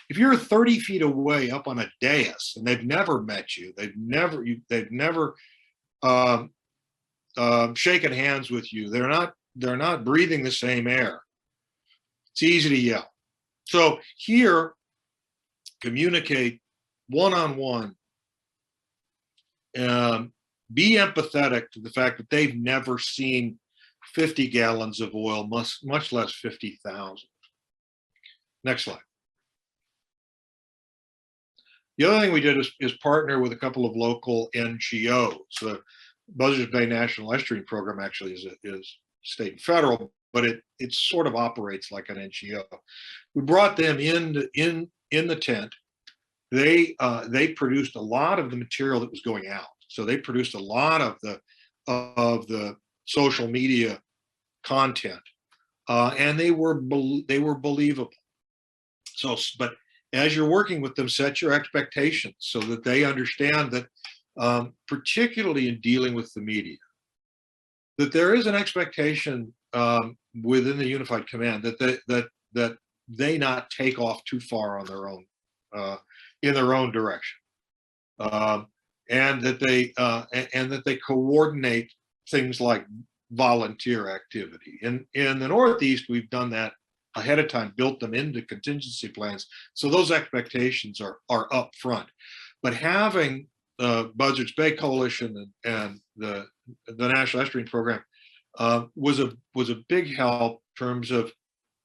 If you're 30 feet away up on a dais and they've never met you, they've never shaken hands with you, they're not breathing the same air, it's easy to yell. So here, communicate one-on-one, be empathetic to the fact that they've never seen 50 gallons of oil, much less 50,000. Next slide. The other thing we did is partner with a couple of local NGOs. The Buzzards Bay National Estuarine Program actually is state and federal, but it sort of operates like an NGO. We brought them in the tent. They produced a lot of the material that was going out. So they produced a lot of the social media content, and they were believable. So, but as you're working with them, set your expectations so that they understand that, particularly in dealing with the media, that there is an expectation within the Unified Command that they not take off too far on their own, in their own direction, and that they coordinate things like volunteer activity. In the Northeast, we've done that ahead of time, built them into contingency plans, so those expectations are up front. But having the Buzzards Bay Coalition and the National Estuarine Program was a big help in terms of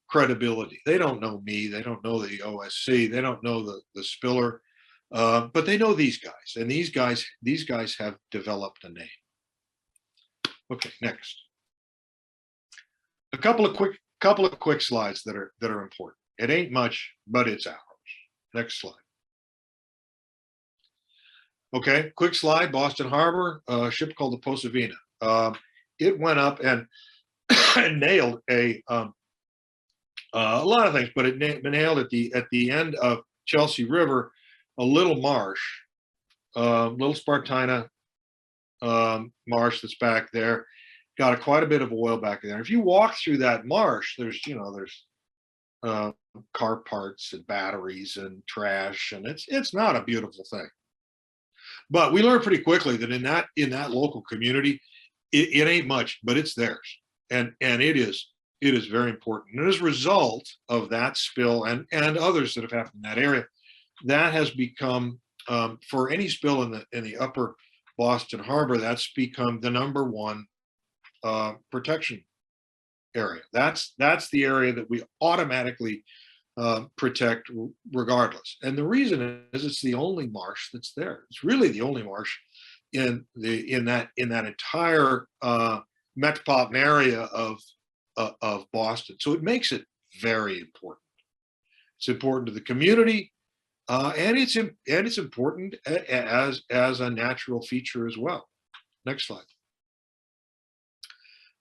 credibility. They don't know me, they don't know the OSC, they don't know the spiller, but they know these guys, and these guys have developed a name. Okay, next. A couple of quick slides that are important. It ain't much, but it's ours. Next slide. Okay, quick slide. Boston Harbor, a ship called the Posavina. It went up and nailed a lot of things, but it nailed at the end of Chelsea River a little marsh, little Spartina marsh that's back there. Got quite a bit of oil back there. If you walk through that marsh, there's car parts and batteries and trash, and it's not a beautiful thing. But we learned pretty quickly that in that local community, it ain't much, but it's theirs, and it is very important. And as a result of that spill and others that have happened in that area, that has become, for any spill in the upper Boston Harbor, that's become the #1 protection area. That's the area that we automatically protect regardless. And the reason is it's the only marsh that's there. It's really the only marsh in that entire metropolitan area of Boston. So it makes it very important. It's important to the community, and it's important as a natural feature as well. Next slide.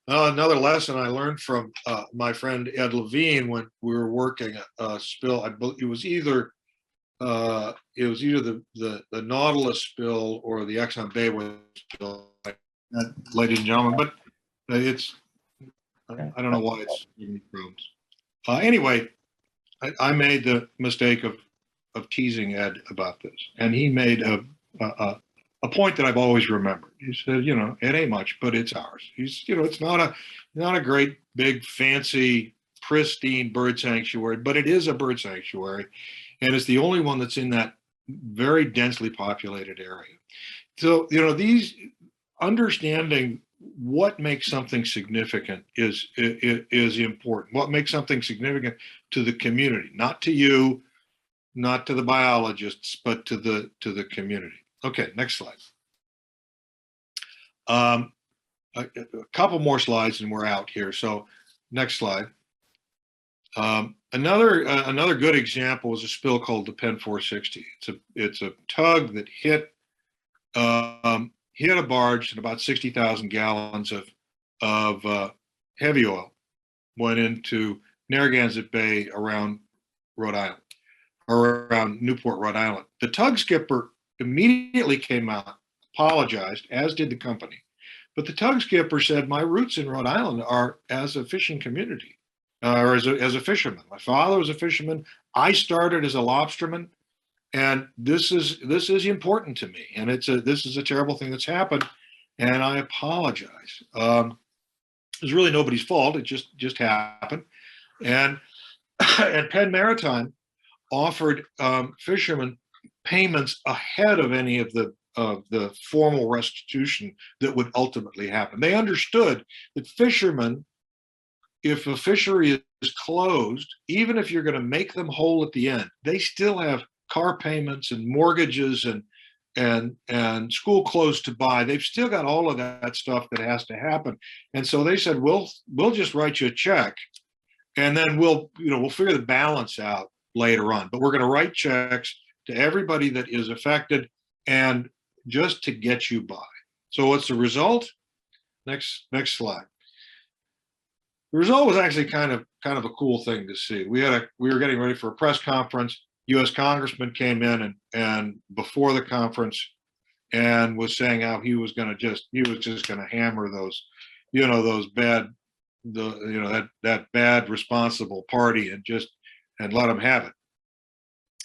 Another lesson I learned from my friend Ed Levine when we were working a spill. It was either the Nautilus spill or the Exxon Bayway spill, ladies and gentlemen. But I don't know why it's giving me problems. Anyway, I made the mistake of teasing Ed about this, and he made a a point that I've always remembered. He said, you know, it ain't much, but it's ours. He's, you know, it's not a great, big, fancy, pristine bird sanctuary, but it is a bird sanctuary. And it's the only one that's in that very densely populated area. So, you know, these understanding what makes something significant is important. What makes something significant to the community, not to you, not to the biologists, but to the community. Okay, next slide. A couple more slides and we're out here. So next slide. Another good example is a spill called the Penn 460. It's a tug that hit a barge, and about 60,000 gallons of heavy oil went into Narragansett Bay around Rhode Island, or around Newport, Rhode Island. The tug skipper immediately came out, apologized, as did the company. But the tug skipper said, my roots in Rhode Island are as a fishing community, or as a fisherman. My father was a fisherman. I started as a lobsterman. And this is important to me, and this is a terrible thing that's happened, and I apologize. It's really nobody's fault. It just happened, and Penn Maritime offered fishermen payments ahead of any of the formal restitution that would ultimately happen. They understood that fishermen, if a fishery is closed, even if you're going to make them whole at the end, they still have car payments and mortgages and school clothes to buy. They've still got all of that stuff that has to happen. And so they said, we'll just write you a check, and then we'll figure the balance out later on. But we're going to write checks to everybody that is affected, and just to get you by. So what's the result? Next slide. The result was actually kind of a cool thing to see. We were getting ready for a press conference. U.S. Congressman came in and before the conference and was saying how he was just going to hammer those, those bad, that bad responsible party and let them have it.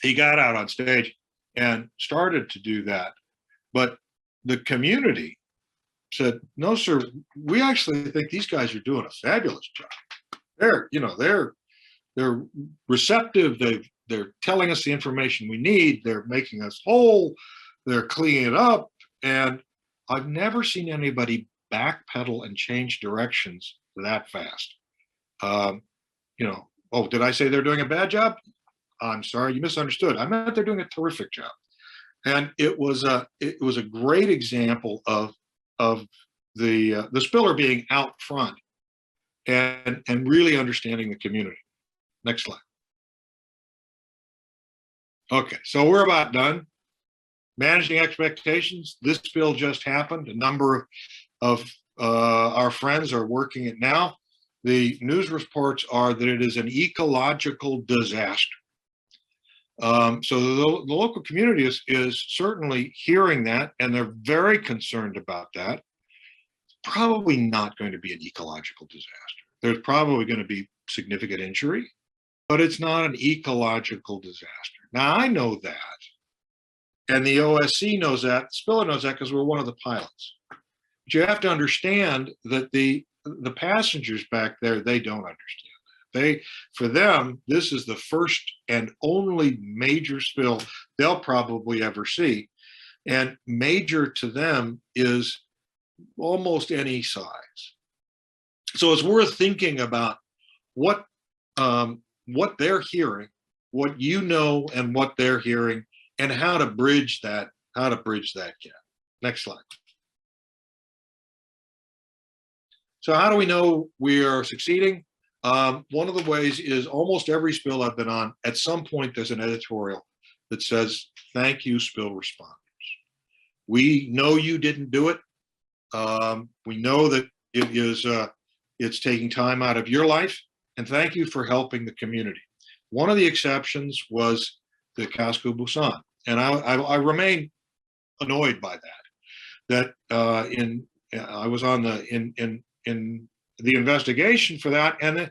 He got out on stage and started to do that, but the community said, no, sir, we actually think these guys are doing a fabulous job. They're receptive. They're telling us the information we need. They're making us whole. They're cleaning it up. And I've never seen anybody backpedal and change directions that fast. Oh, did I say they're doing a bad job? I'm sorry, you misunderstood. I meant they're doing a terrific job. And it was a great example of the spiller being out front and really understanding the community. Next slide. Okay, so we're about done. Managing expectations. This spill just happened. A number of our friends are working it now. The news reports are that it is an ecological disaster. So the local community is certainly hearing that, and they're very concerned about that. It's probably not going to be an ecological disaster. There's probably going to be significant injury, but it's not an ecological disaster. Now, I know that, and the OSC knows that, the spiller knows that because we're one of the pilots. But you have to understand that the passengers back there, they don't understand. For them, this is the first and only major spill they'll probably ever see. And major to them is almost any size. So it's worth thinking about what they're hearing, what you know and what they're hearing, and how to bridge that gap. Next slide. So how do we know we are succeeding? One of the ways is almost every spill I've been on, at some point there's an editorial that says, thank you, spill responders. We know you didn't do it. We know that it's taking time out of your life, and thank you for helping the community. One of the exceptions was the Casco Busan, and I remain annoyed by that. I was on in the investigation for that, and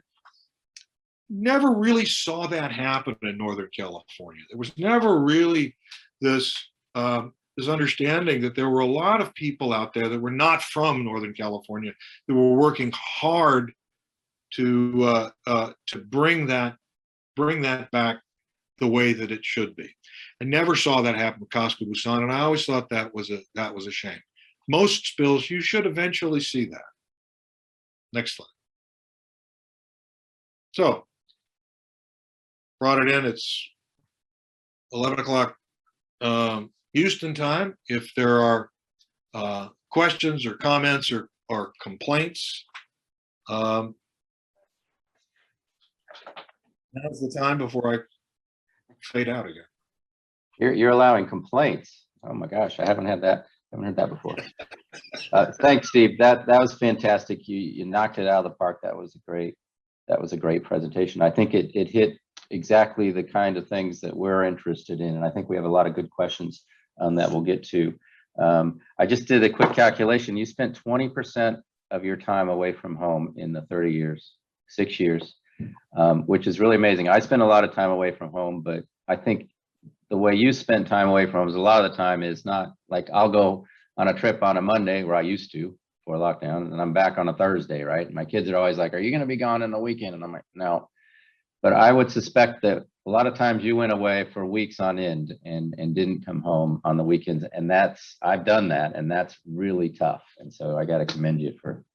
never really saw that happen in Northern California. There was never really this this understanding that there were a lot of people out there that were not from Northern California that were working hard to bring that back the way that it should be. I never saw that happen with Casco Busan, and I always thought that was a shame. Most spills, you should eventually see that. Next slide. So, brought it in. It's 11 o'clock Houston time. If there are questions or comments or complaints, now's the time before I fade out again. You're allowing complaints. Oh my gosh, I haven't heard that before. Thanks, Steve. That was fantastic. You knocked it out of the park. That was a great presentation. I think it hit exactly the kind of things that we're interested in, and I think we have a lot of good questions that we'll get to. I just did a quick calculation. You spent 20% of your time away from home in the 30 years, 6 years, which is really amazing. I spend a lot of time away from home, but I think the way you spend time away from home is a lot of the time is not like I'll go on a trip on a Monday, where I used to before lockdown, and I'm back on a Thursday, right? And my kids are always like, "Are you going to be gone on the weekend?" And I'm like, "No." But I would suspect that a lot of times you went away for weeks on end and didn't come home on the weekends, and I've done that, and that's really tough. And so I got to commend you for.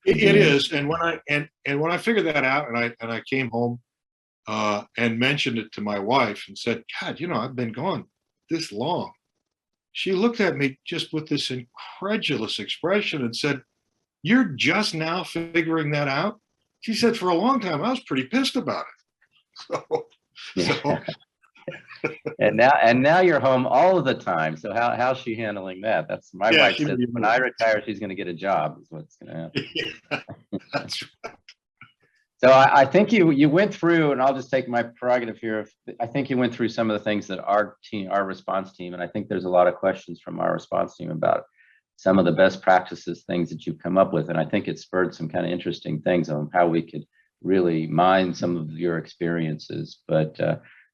It is, and when I figured that out, and I came home and mentioned it to my wife and said, "God, I've been gone this long." She looked at me just with this incredulous expression and said, "You're just now figuring that out?" She said, "For a long time, I was pretty pissed about it." So And now you're home all of the time. So how's she handling that? That's my wife said, when I retire, she's going to get a job. Is what's going to happen. Yeah, that's right. So I think you went through, and I'll just take my prerogative here. I think you went through some of the things that our response team, and I think there's a lot of questions from our response team about some of the best practices, things that you've come up with. And I think it spurred some kind of interesting things on how we could really mine some of your experiences. But,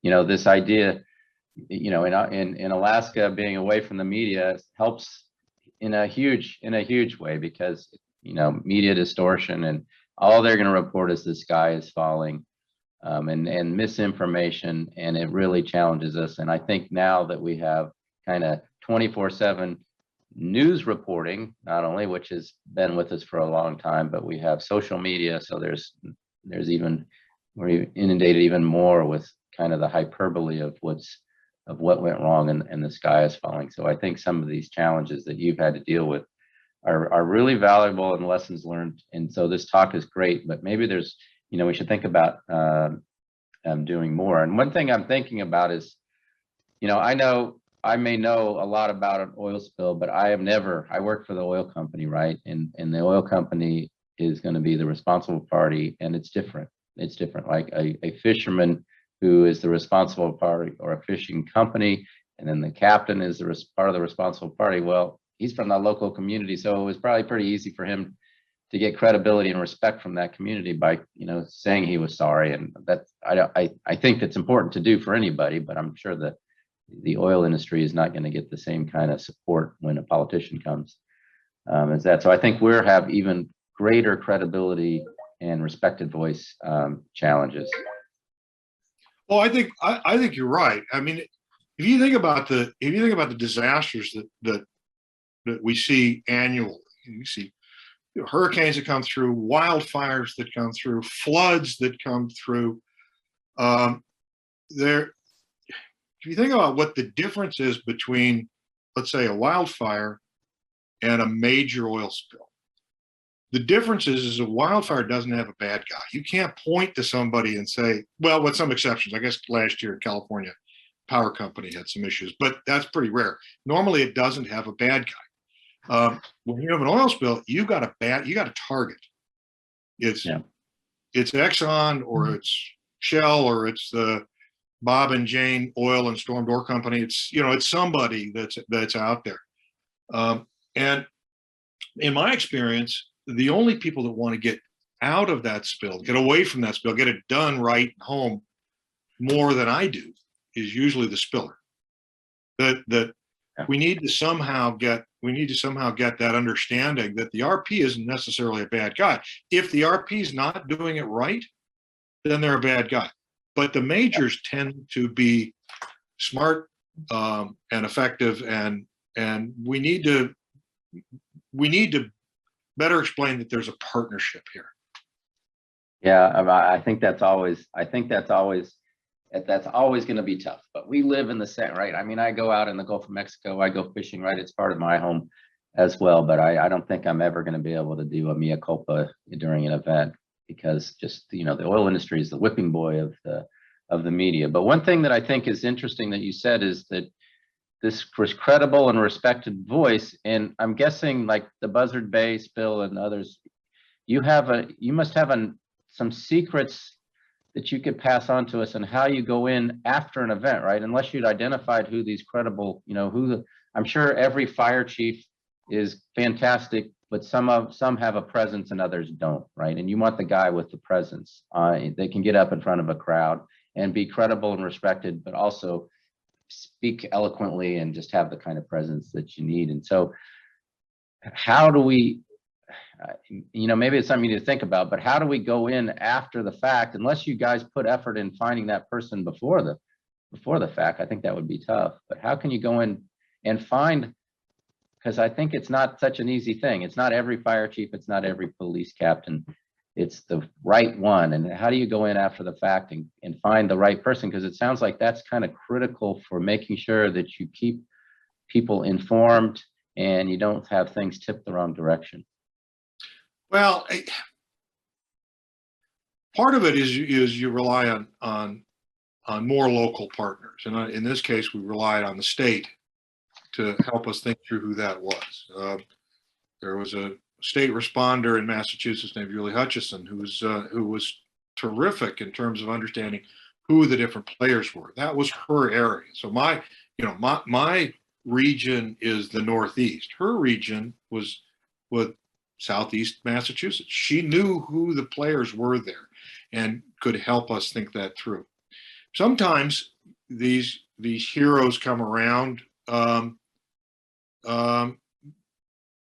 this idea, in Alaska, being away from the media helps in a huge way, because, media distortion, and all they're going to report is the sky is falling, and misinformation, and it really challenges us. And I think now that we have kind of 24/7 news reporting, not only, which has been with us for a long time, but we have social media. So we're inundated even more with kind of the hyperbole of what went wrong, and the sky is falling. So I think some of these challenges that you've had to deal with are really valuable and lessons learned. And so this talk is great, but maybe there's, we should think about doing more. And one thing I'm thinking about is, I may know a lot about an oil spill, but I work for the oil company, right? And the oil company is going to be the responsible party, and it's different. It's different. Like a fisherman who is the responsible party, or a fishing company, and then the captain is part of the responsible party. Well, he's from the local community, so it was probably pretty easy for him to get credibility and respect from that community by, saying he was sorry. And I think that's important to do for anybody, but I'm sure that the oil industry is not going to get the same kind of support when a politician comes as that. So I think we have even greater credibility and respected voice challenges. Well, I think you're right. I mean, if you think about the disasters that we see annually, you see hurricanes that come through, wildfires that come through, floods that come through. If you think about what the difference is between, let's say, a wildfire and a major oil spill, the difference is a wildfire doesn't have a bad guy. You can't point to somebody and say, well, with some exceptions, I guess last year in California, power company had some issues, but that's pretty rare. Normally, it doesn't have a bad guy. When you have an oil spill, you got a target. It's Exxon, or it's Shell, or it's the Bob and Jane Oil and Storm Door Company. It's somebody that's out there. And in my experience, the only people that want to get out of that spill, get away from that spill, get it done right home more than I do, is usually the spiller. That we need to somehow get that understanding that the RP isn't necessarily a bad guy. If the RP is not doing it right, then they're a bad guy. But the majors tend to be smart and effective, and we need to better explain that there's a partnership here. Yeah, I think that's always going to be tough, but we live in the same, right? I mean, I go out in the Gulf of Mexico, I go fishing, right? It's part of my home as well, but I don't think I'm ever going to be able to do a mea culpa during an event, because just, the oil industry is the whipping boy of the media. But one thing that I think is interesting that you said is that this was credible and respected voice, and I'm guessing like the Buzzard Bay spill and others, you must have some secrets that you could pass on to us on how you go in after an event, right? Unless you'd identified who these credible, I'm sure every fire chief is fantastic, but some have a presence and others don't, right? And you want the guy with the presence. They can get up in front of a crowd and be credible and respected, but also speak eloquently and just have the kind of presence that you need. And so how do we, maybe it's something you need to think about, but how do we go in after the fact? Unless you guys put effort in finding that person before the fact, I think that would be tough. But how can you go in and find, because I think it's not such an easy thing. It's not every fire chief, it's not every police captain, it's the right one. And how do you go in after the fact and find the right person? Because it sounds like that's kind of critical for making sure that you keep people informed and you don't have things tipped the wrong direction. Well, part of it is you rely on more local partners, and in this case, we relied on the state to help us think through who that was. There was a state responder in Massachusetts named Julie Hutchison, who was terrific in terms of understanding who the different players were. That was her area. So my region is the Northeast. Her region was with Southeast Massachusetts. She knew who the players were there and could help us think that through. Sometimes these heroes come around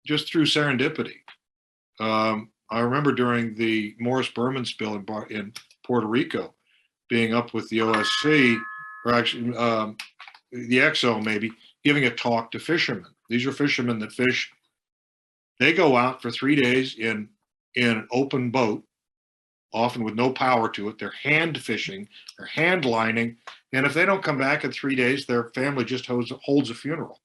just through serendipity. I remember during the Morris Berman spill in Puerto Rico, being up with the OSC, or actually the XO maybe, giving a talk to fishermen. These are fishermen that fish. They go out for 3 days in an open boat, often with no power to it. They're hand fishing, they're hand lining, and if they don't come back in 3 days, their family just holds a funeral.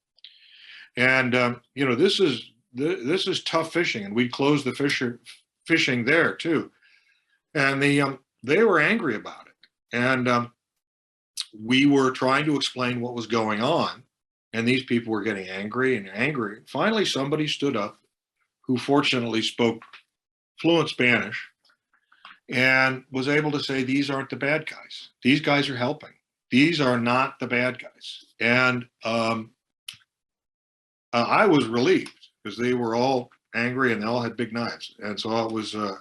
And this is tough fishing, and we'd close the fishing there too. And they were angry about it, and we were trying to explain what was going on, and these people were getting angry and angry. Finally, somebody stood up, who fortunately spoke fluent Spanish and was able to say, these aren't the bad guys. These guys are helping. These are not the bad guys. And I was relieved, because they were all angry and they all had big knives. And so I was a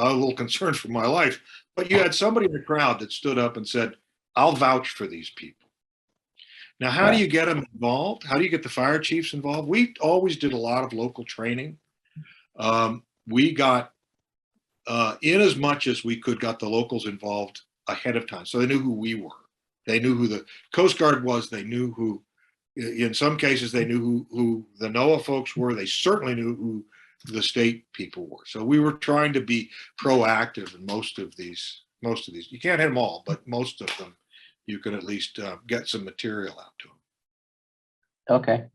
little concerned for my life. But you had somebody in the crowd that stood up and said, I'll vouch for these people. Now, how do you get them involved? How do you get the fire chiefs involved? We always did a lot of local training. We got, in as much as we could, got the locals involved ahead of time. So they knew who we were. They knew who the Coast Guard was. They knew who, in some cases, they knew who the NOAA folks were. They certainly knew who the state people were. So we were trying to be proactive in most of these. You can't hit them all, but most of them, you can at least get some material out to them. Okay.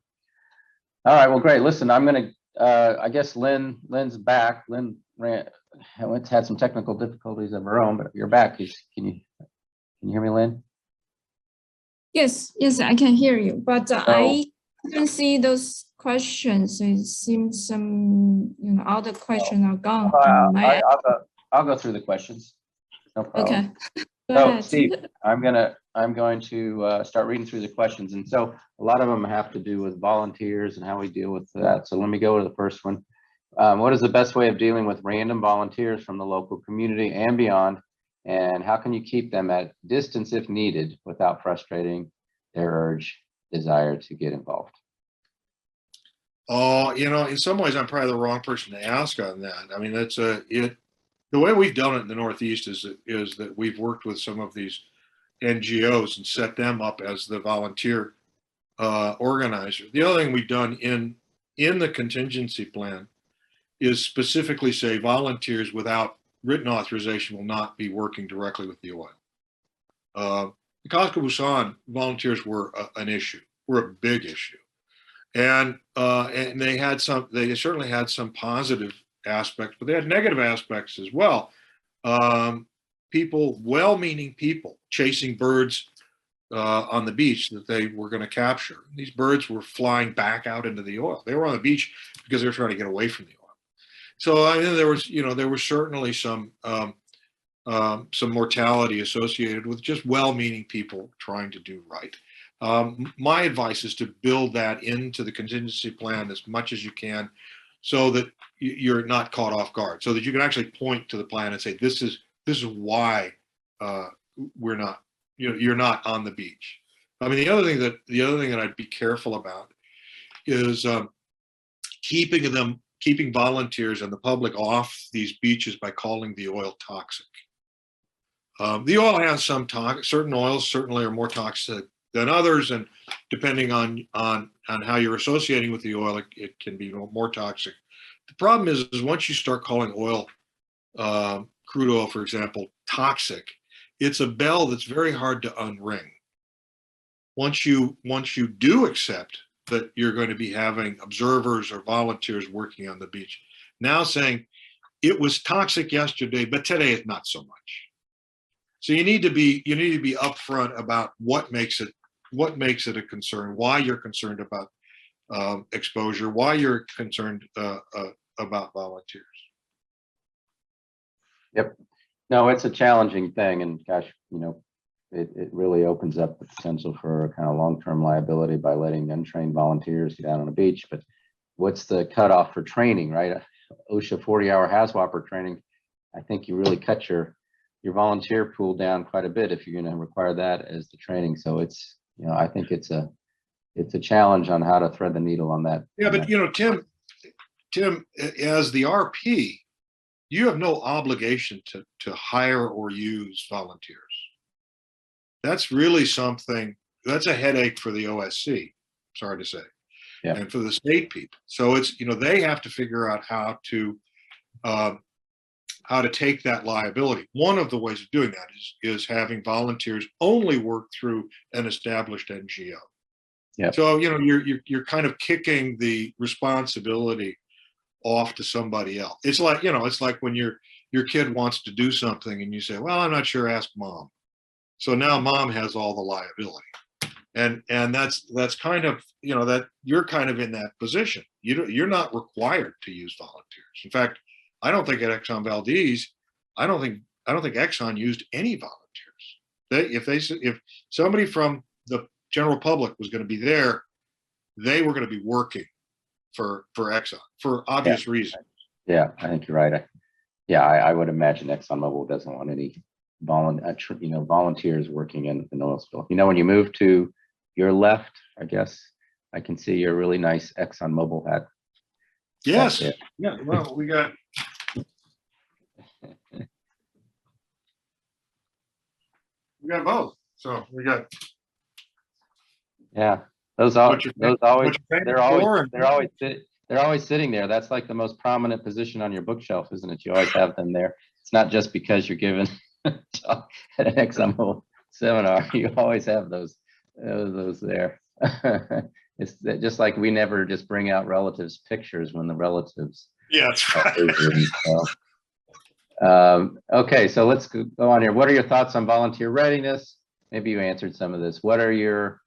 All right. Well, great. Listen, I'm going to, I guess Lynn's back. Lynn had some technical difficulties of her own, but you're back. Can you hear me, Lynn? Yes, I can hear you, but I couldn't see those questions. It seems some, all the questions are gone. I'll go through the questions. No problem. Okay. So Steve, I'm going to start reading through the questions. And so a lot of them have to do with volunteers and how we deal with that. So let me go to the first one. What is the best way of dealing with random volunteers from the local community and beyond? And how can you keep them at distance if needed without frustrating their urge desire to get involved? Oh, in some ways, I'm probably the wrong person to ask on that. I mean, the way we've done it in the Northeast is that we've worked with some of these NGOs and set them up as the volunteer organizer. The other thing we've done in the contingency plan is specifically say volunteers without written authorization will not be working directly with the oil. The Costco Busan volunteers were an issue, were a big issue, and they certainly had some positive aspects, but they had negative aspects as well. People, well-meaning people, chasing birds on the beach that they were going to capture. These birds were flying back out into the oil. They were on the beach because they were trying to get away from the oil. So I mean, there was certainly some mortality associated with just well-meaning people trying to do right. My advice is to build that into the contingency plan as much as you can, so that you're not caught off guard, so that you can actually point to the plan and say, this is why we're not, you're not on the beach. I mean, the other thing that I'd be careful about is keeping volunteers and the public off these beaches by calling the oil toxic. The oil has some certain oils certainly are more toxic than others, and depending on how you're associating with the oil, it can be more toxic. The problem is once you start calling oil, crude oil, for example, toxic, it's a bell that's very hard to unring. Once you do accept that you're going to be having observers or volunteers working on the beach, now saying it was toxic yesterday, but today it's not so much. So you need to be upfront about what makes it a concern, why you're concerned about exposure, why you're concerned about volunteers. Yep. No, it's a challenging thing, and gosh, it really opens up the potential for a kind of long-term liability by letting untrained volunteers get out on the beach. But what's the cutoff for training, right? OSHA 40-hour HAZWOPER training, I think you really cut your volunteer pool down quite a bit if you're going to require that as the training. So it's, I think it's a challenge on how to thread the needle on that. Yeah, but Tim, as the RP, you have no obligation to hire or use volunteers. That's really something, that's a headache for the OSC, sorry to say, yeah, and for the state people. So it's, they have to figure out how to take that liability. One of the ways of doing that is having volunteers only work through an established NGO. Yeah. So, you're kind of kicking the responsibility off to somebody else. It's like when your kid wants to do something and you say, well, I'm not sure, ask mom. So now mom has all the liability. And that's kind of, that you're kind of in that position. You're not required to use volunteers. In fact, I don't think at Exxon Valdez, I don't think Exxon used any volunteers. If somebody from the general public was going to be there, they were going to be working for Exxon for obvious reasons. Yeah, I think you're right. I would imagine ExxonMobil doesn't want any volunteers working in an oil spill. When you move to your left, I guess I can see your really nice ExxonMobil hat. Yes. Yeah. Well, we got. We got both. So we got. Yeah, they're always sitting there. That's like the most prominent position on your bookshelf, isn't it? You always have them there. It's not just because you're given a talk at an ExxonMobil seminar. You always have those there. It's just like we never just bring out relatives' pictures when the relatives. Yeah, that's right. Okay, so let's go on here. What are your thoughts on volunteer readiness? Maybe you answered some of this. What are your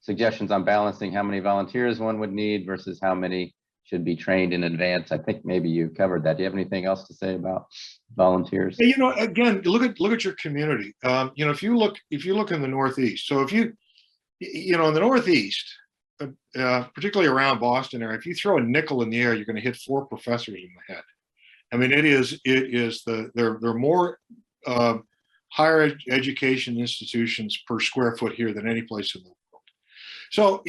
suggestions on balancing how many volunteers one would need versus how many should be trained in advance? I think maybe you covered that. Do you have anything else to say about volunteers? Again, look at your community. If you look in the Northeast, so if in the Northeast, particularly around Boston area, if you throw a nickel in the air, you're going to hit 4 professors in the head. I mean, there are more higher education institutions per square foot here than any place in the world. So,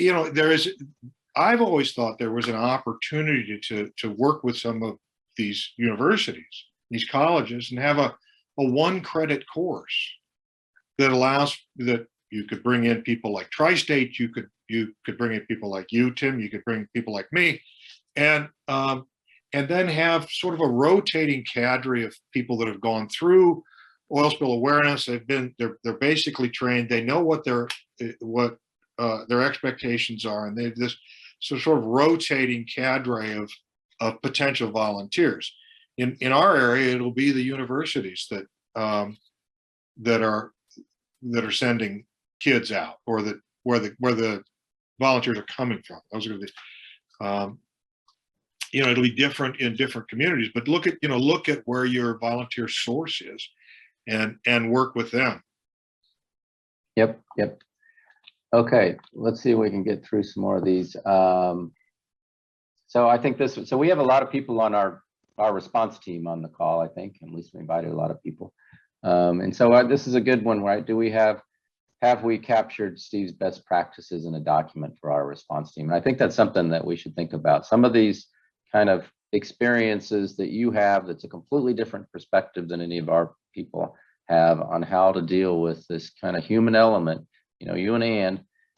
I've always thought there was an opportunity to work with some of these universities, these colleges, and have a one credit course that allows that you could bring in people like Tri-State, you could bring in people like you, Tim, you could bring people like me, and then have sort of a rotating cadre of people that have gone through oil spill awareness. They're basically trained. They know what their expectations are, and they've this sort of rotating cadre of potential volunteers. In our area, it'll be the universities that are sending kids out, or where the volunteers are coming from. Those are going to be, it'll be different in different communities. But look at where your volunteer source is, and work with them. Yep. Okay, let's see if we can get through some more of these. So I think so we have a lot of people on our response team on the call, I think, at least we invited a lot of people. And so this is a good one, right? Have we captured Steve's best practices in a document for our response team? And I think that's something that we should think about. Some of these kind of experiences that you have, that's a completely different perspective than any of our people have on how to deal with this kind of human element. You and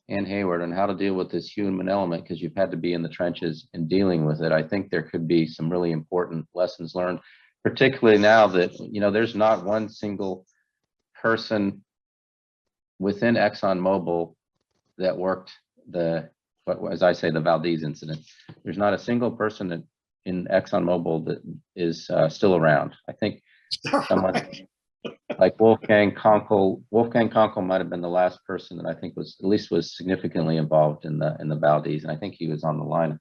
Ann Hayward, and how to deal with this human element, because you've had to be in the trenches and dealing with it. I think there could be some really important lessons learned, particularly now that, there's not one single person within ExxonMobil that worked as I say, the Valdez incident. There's not a single person in ExxonMobil that is still around. I think someone like Wolfgang Konkel might have been the last person that I think was significantly involved in the Valdez, and I think he was on the line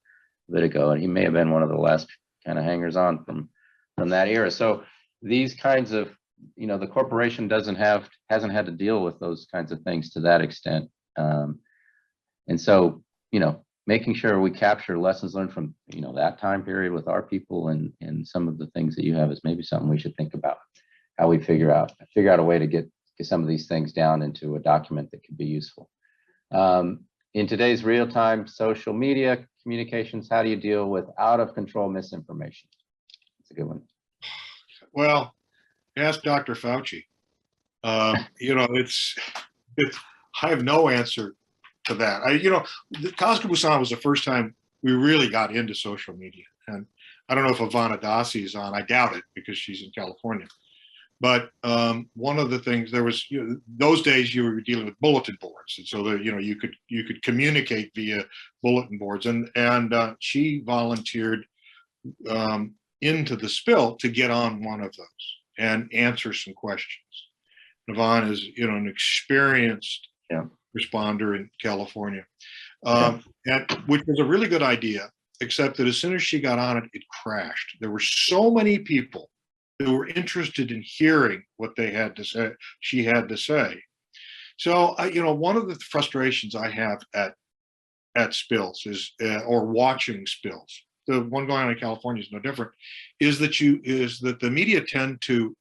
a bit ago, and he may have been one of the last kind of hangers on from that era. So these kinds of, the corporation hasn't had to deal with those kinds of things to that extent, and so making sure we capture lessons learned from that time period with our people and some of the things that you have is maybe something we should think about. How we figure out a way to get some of these things down into a document that could be useful. In today's real-time social media communications, how do you deal with out of control misinformation? It's a good one. Well, ask Dr. Fauci. It's I have no answer to that. The Cosco Busan was the first time we really got into social media, and I don't know if Ivana Dasi is on. I doubt it, because she's in California. But one of the things, there was, those days you were dealing with bulletin boards, and so that you could communicate via bulletin boards, and she volunteered into the spill to get on one of those and answer some questions. Yvonne is an experienced responder in California, and which was a really good idea, except that as soon as she got on it, it crashed. There were so many people who were interested in hearing what she had to say. So, one of the frustrations I have at spills is, or watching spills, the one going on in California is no different, is that the media tend to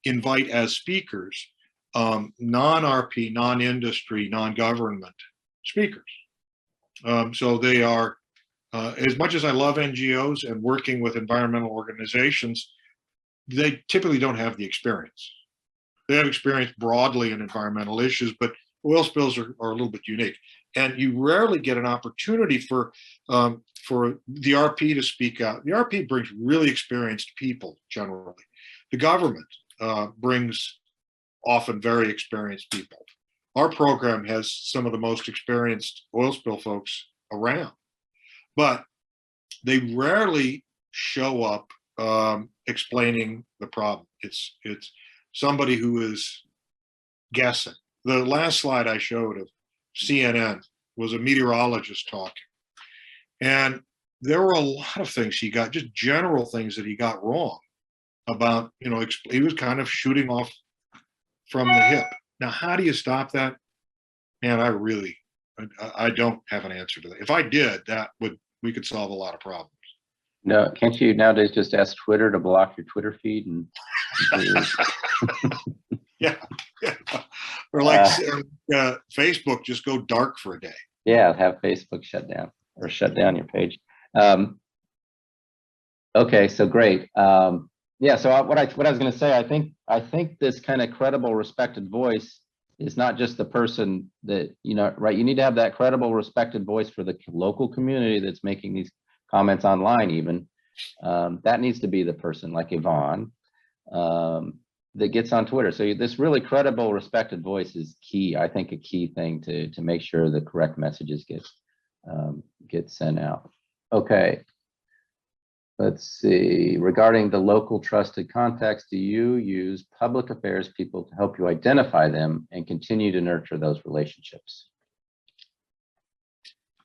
invite as speakers non-RP, non-industry, non-government speakers. So they are, as much as I love NGOs and working with environmental organizations, they typically don't have the experience. They have experience broadly in environmental issues, but oil spills are a little bit unique. And you rarely get an opportunity for the RP to speak out. The RP brings really experienced people generally. The government brings often very experienced people. Our program has some of the most experienced oil spill folks around, but they rarely show up explaining the problem. It's somebody who is guessing. The last slide I showed of CNN was a meteorologist talking, and there were a lot of things he got, just general things that he got wrong about. He was kind of shooting off from the hip. Now, how do you stop that? Man, I don't have an answer to that. If I did, we could solve a lot of problems. No, can't you nowadays just ask Twitter to block your Twitter feed and yeah. Or like Facebook, just go dark for a day. Yeah, have Facebook shut down or shut down your page. Okay, so great. Yeah, so what I was going to say, I think this kind of credible, respected voice is not just the person that, you know, right? You need to have that credible, respected voice for the local community that's making these comments online even. That needs to be the person like Yvonne that gets on Twitter. So this really credible, respected voice is key. I think a key thing to make sure the correct messages get sent out. Okay. Let's see, regarding the local trusted contacts, do you use public affairs people to help you identify them and continue to nurture those relationships?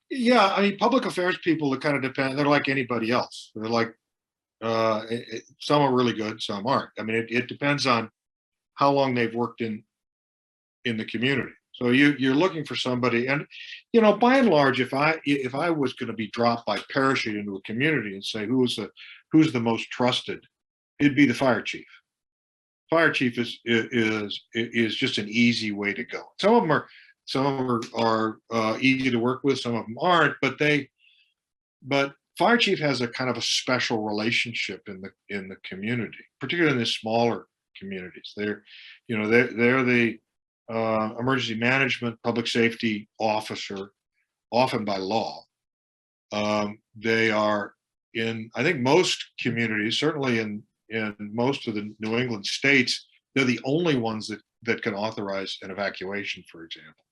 Yeah, I mean, public affairs people, it kind of depend. They're like anybody else. They're like, some are really good, some aren't. I mean, it depends on how long they've worked in the community. So you're looking for somebody, and you know, by and large, if I was going to be dropped by parachute into a community and say who's the most trusted, it'd be the fire chief. Fire chief is just an easy way to go. Some of them are easy to work with, some of them aren't, but fire chief has a kind of a special relationship in the community, particularly in the smaller communities. They're the emergency management public safety officer, often by law. They are in, I think, most communities, certainly in most of the New England states, they're the only ones that can authorize an evacuation, for example.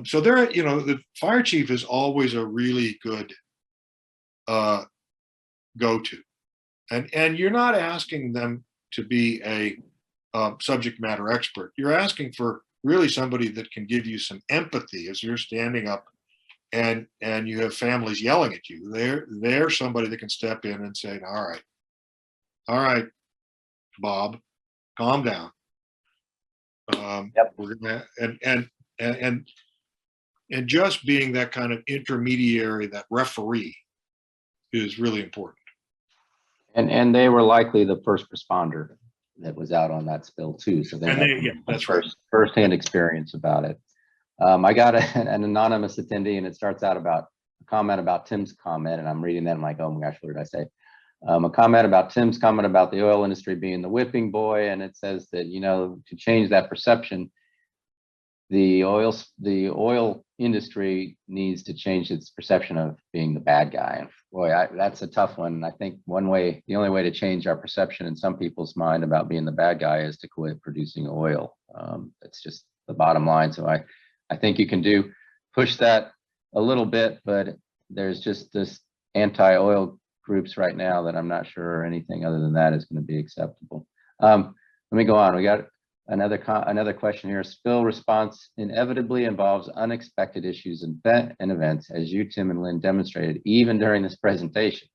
So they're, you know, the fire chief is always a really good go-to, and you're not asking them to be a subject matter expert. You're asking for really somebody that can give you some empathy as you're standing up and you have families yelling at you. They're somebody that can step in and say, all right, Bob, calm down. Yep. We're gonna and just being that kind of intermediary, that referee, is really important. And they were likely the first responder that was out on that spill too. So they had That's right. firsthand experience about it. I got an anonymous attendee, and it starts out about a comment about Tim's comment, and I'm reading that. I'm like, oh my gosh, what did I say? A comment about Tim's comment about the oil industry being the whipping boy, and it says that, you know, to change that perception, the oil industry needs to change its perception of being the bad guy. And boy, that's a tough one. I think the only way to change our perception in some people's mind about being the bad guy is to quit producing oil. That's just the bottom line. So I think you can push that a little bit, but there's just this anti-oil groups right now that I'm not sure anything other than that is going to be acceptable. Let me go on. We got another question here. Spill response inevitably involves unexpected issues and events, as you, Tim, and Lynn demonstrated even during this presentation.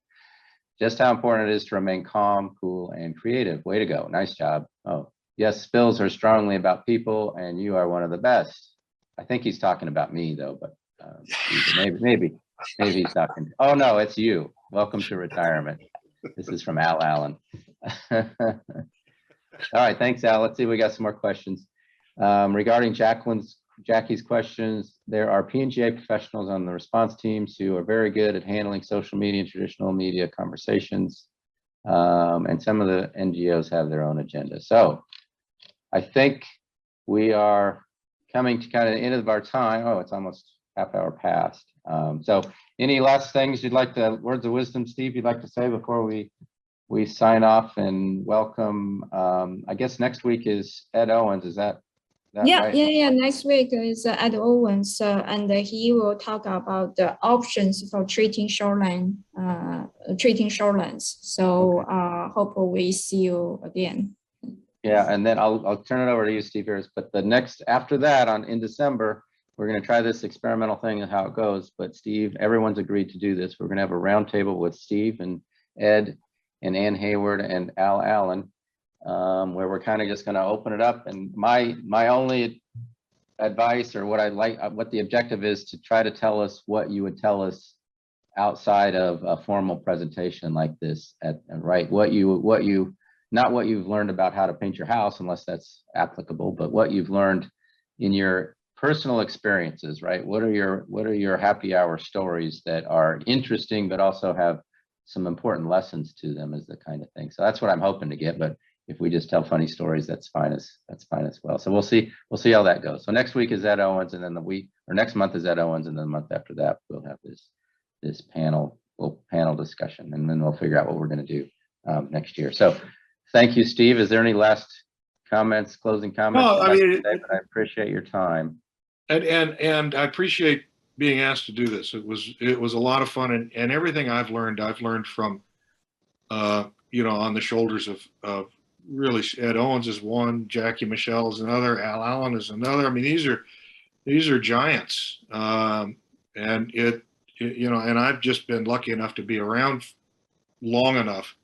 Just how important it is to remain calm, cool, and creative. Way to go. Nice job. Oh, yes, spills are strongly about people, and you are one of the best. I think he's talking about me, though, but maybe he's talking. Oh, no, it's you. Welcome to retirement. This is from Al Allen. All right, thanks, Al. Let's see, we got some more questions. Regarding Jackie's questions, there are P&GA professionals on the response teams who are very good at handling social media and traditional media conversations. And some of the NGOs have their own agenda. So I think we are coming to kind of the end of our time. Oh, it's almost half hour past. So any last things words of wisdom, Steve, you'd like to say before we sign off and welcome? I guess next week is Ed Owens. Is that right? Yeah. Next week is Ed Owens, and he will talk about the options for treating shorelines. So hopefully we see you again. Yeah, and then I'll turn it over to you, Steve Harris. But after that, in December, we're going to try this experimental thing and how it goes. But Steve, everyone's agreed to do this. We're going to have a roundtable with Steve and Ed and Ann Hayward and Al Allen, where we're kind of just going to open it up. And my only advice, or what the objective is, to try to tell us what you would tell us outside of a formal presentation like this, right? Not what you've learned about how to paint your house, unless that's applicable, but what you've learned in your personal experiences, right? What are your happy hour stories that are interesting, but also have some important lessons to them, is the kind of thing. So that's what I'm hoping to get. But if we just tell funny stories, that's fine as well. So we'll see how that goes. So next week is Ed Owens, and then next month is Ed Owens, and then the month after that we'll have this panel discussion, and then we'll figure out what we're going to do next year. So thank you, Steve. Is there any last comments, closing comments? No, I mean, I appreciate your time. and I appreciate being asked to do this. It was a lot of fun, and everything I've learned from, on the shoulders of really Ed Owens is one, Jackie Michelle is another, Al Allen is another. I mean, these are giants, and and I've just been lucky enough to be around long enough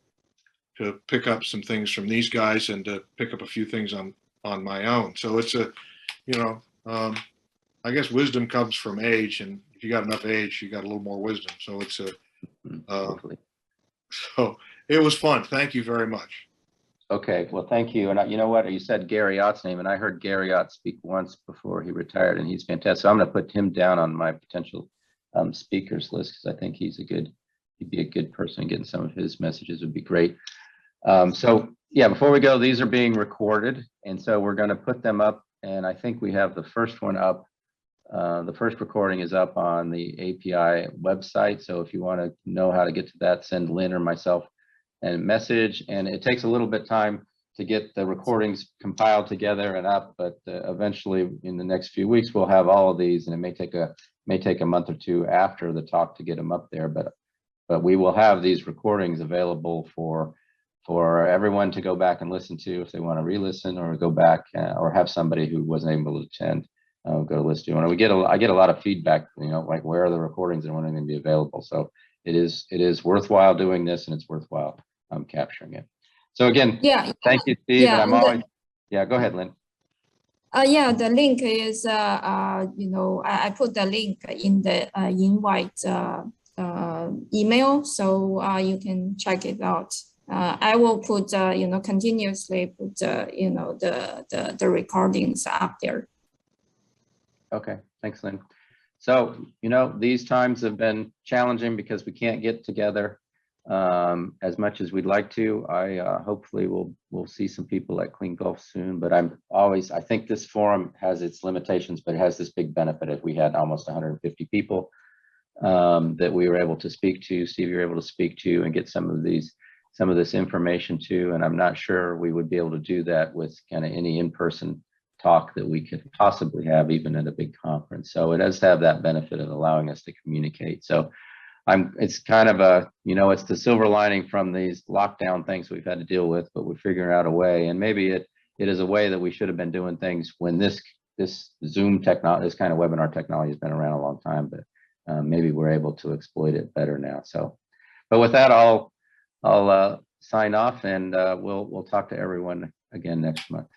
to pick up some things from these guys and to pick up a few things on my own. So it's I guess wisdom comes from age, and if you got enough age, you got a little more wisdom. So it's Hopefully. so it was fun. Thank you very much. Okay, well, thank you. And you know what? You said Gary Ott's name, and I heard Gary Ott speak once before he retired, and he's fantastic. So I'm going to put him down on my potential speakers list, because I think he'd be a good person. Getting some of his messages would be great. So yeah, before we go, these are being recorded, and so we're going to put them up. And I think we have the first one up. The first recording is up on the API website. So if you want to know how to get to that, send Lynn or myself a message. And it takes a little bit of time to get the recordings compiled together and up, but eventually in the next few weeks, we'll have all of these, and it may take a month or two after the talk to get them up there. But we will have these recordings available for everyone to go back and listen to if they want to re-listen, or go back or have somebody who wasn't able to attend go to listen to. And I get a lot of feedback, like, where are the recordings and when are they going to be available? So it is worthwhile doing this, and it's worthwhile capturing it. So again, thank you, Steve. Yeah, and I'm always, go ahead, Lynn. Yeah, the link is, I put the link in the invite email, so you can check it out. I will put, continuously put, the recordings up there. Okay, thanks, Lynn. So, these times have been challenging because we can't get together as much as we'd like to. Hopefully we'll see some people at Clean Gulf soon, but I think this forum has its limitations, but it has this big benefit. If we had almost 150 people that we were able to speak to, Steve, you were able to speak to and get some of this information to, and I'm not sure we would be able to do that with kind of any in-person talk that we could possibly have, even at a big conference. So it does have that benefit of allowing us to communicate. So it's kind of it's the silver lining from these lockdown things we've had to deal with, but we're figuring out a way, and maybe it is a way that we should have been doing things when this Zoom technology, this kind of webinar technology has been around a long time, but maybe we're able to exploit it better now. So, but with that, I'll sign off, and we'll talk to everyone again next month.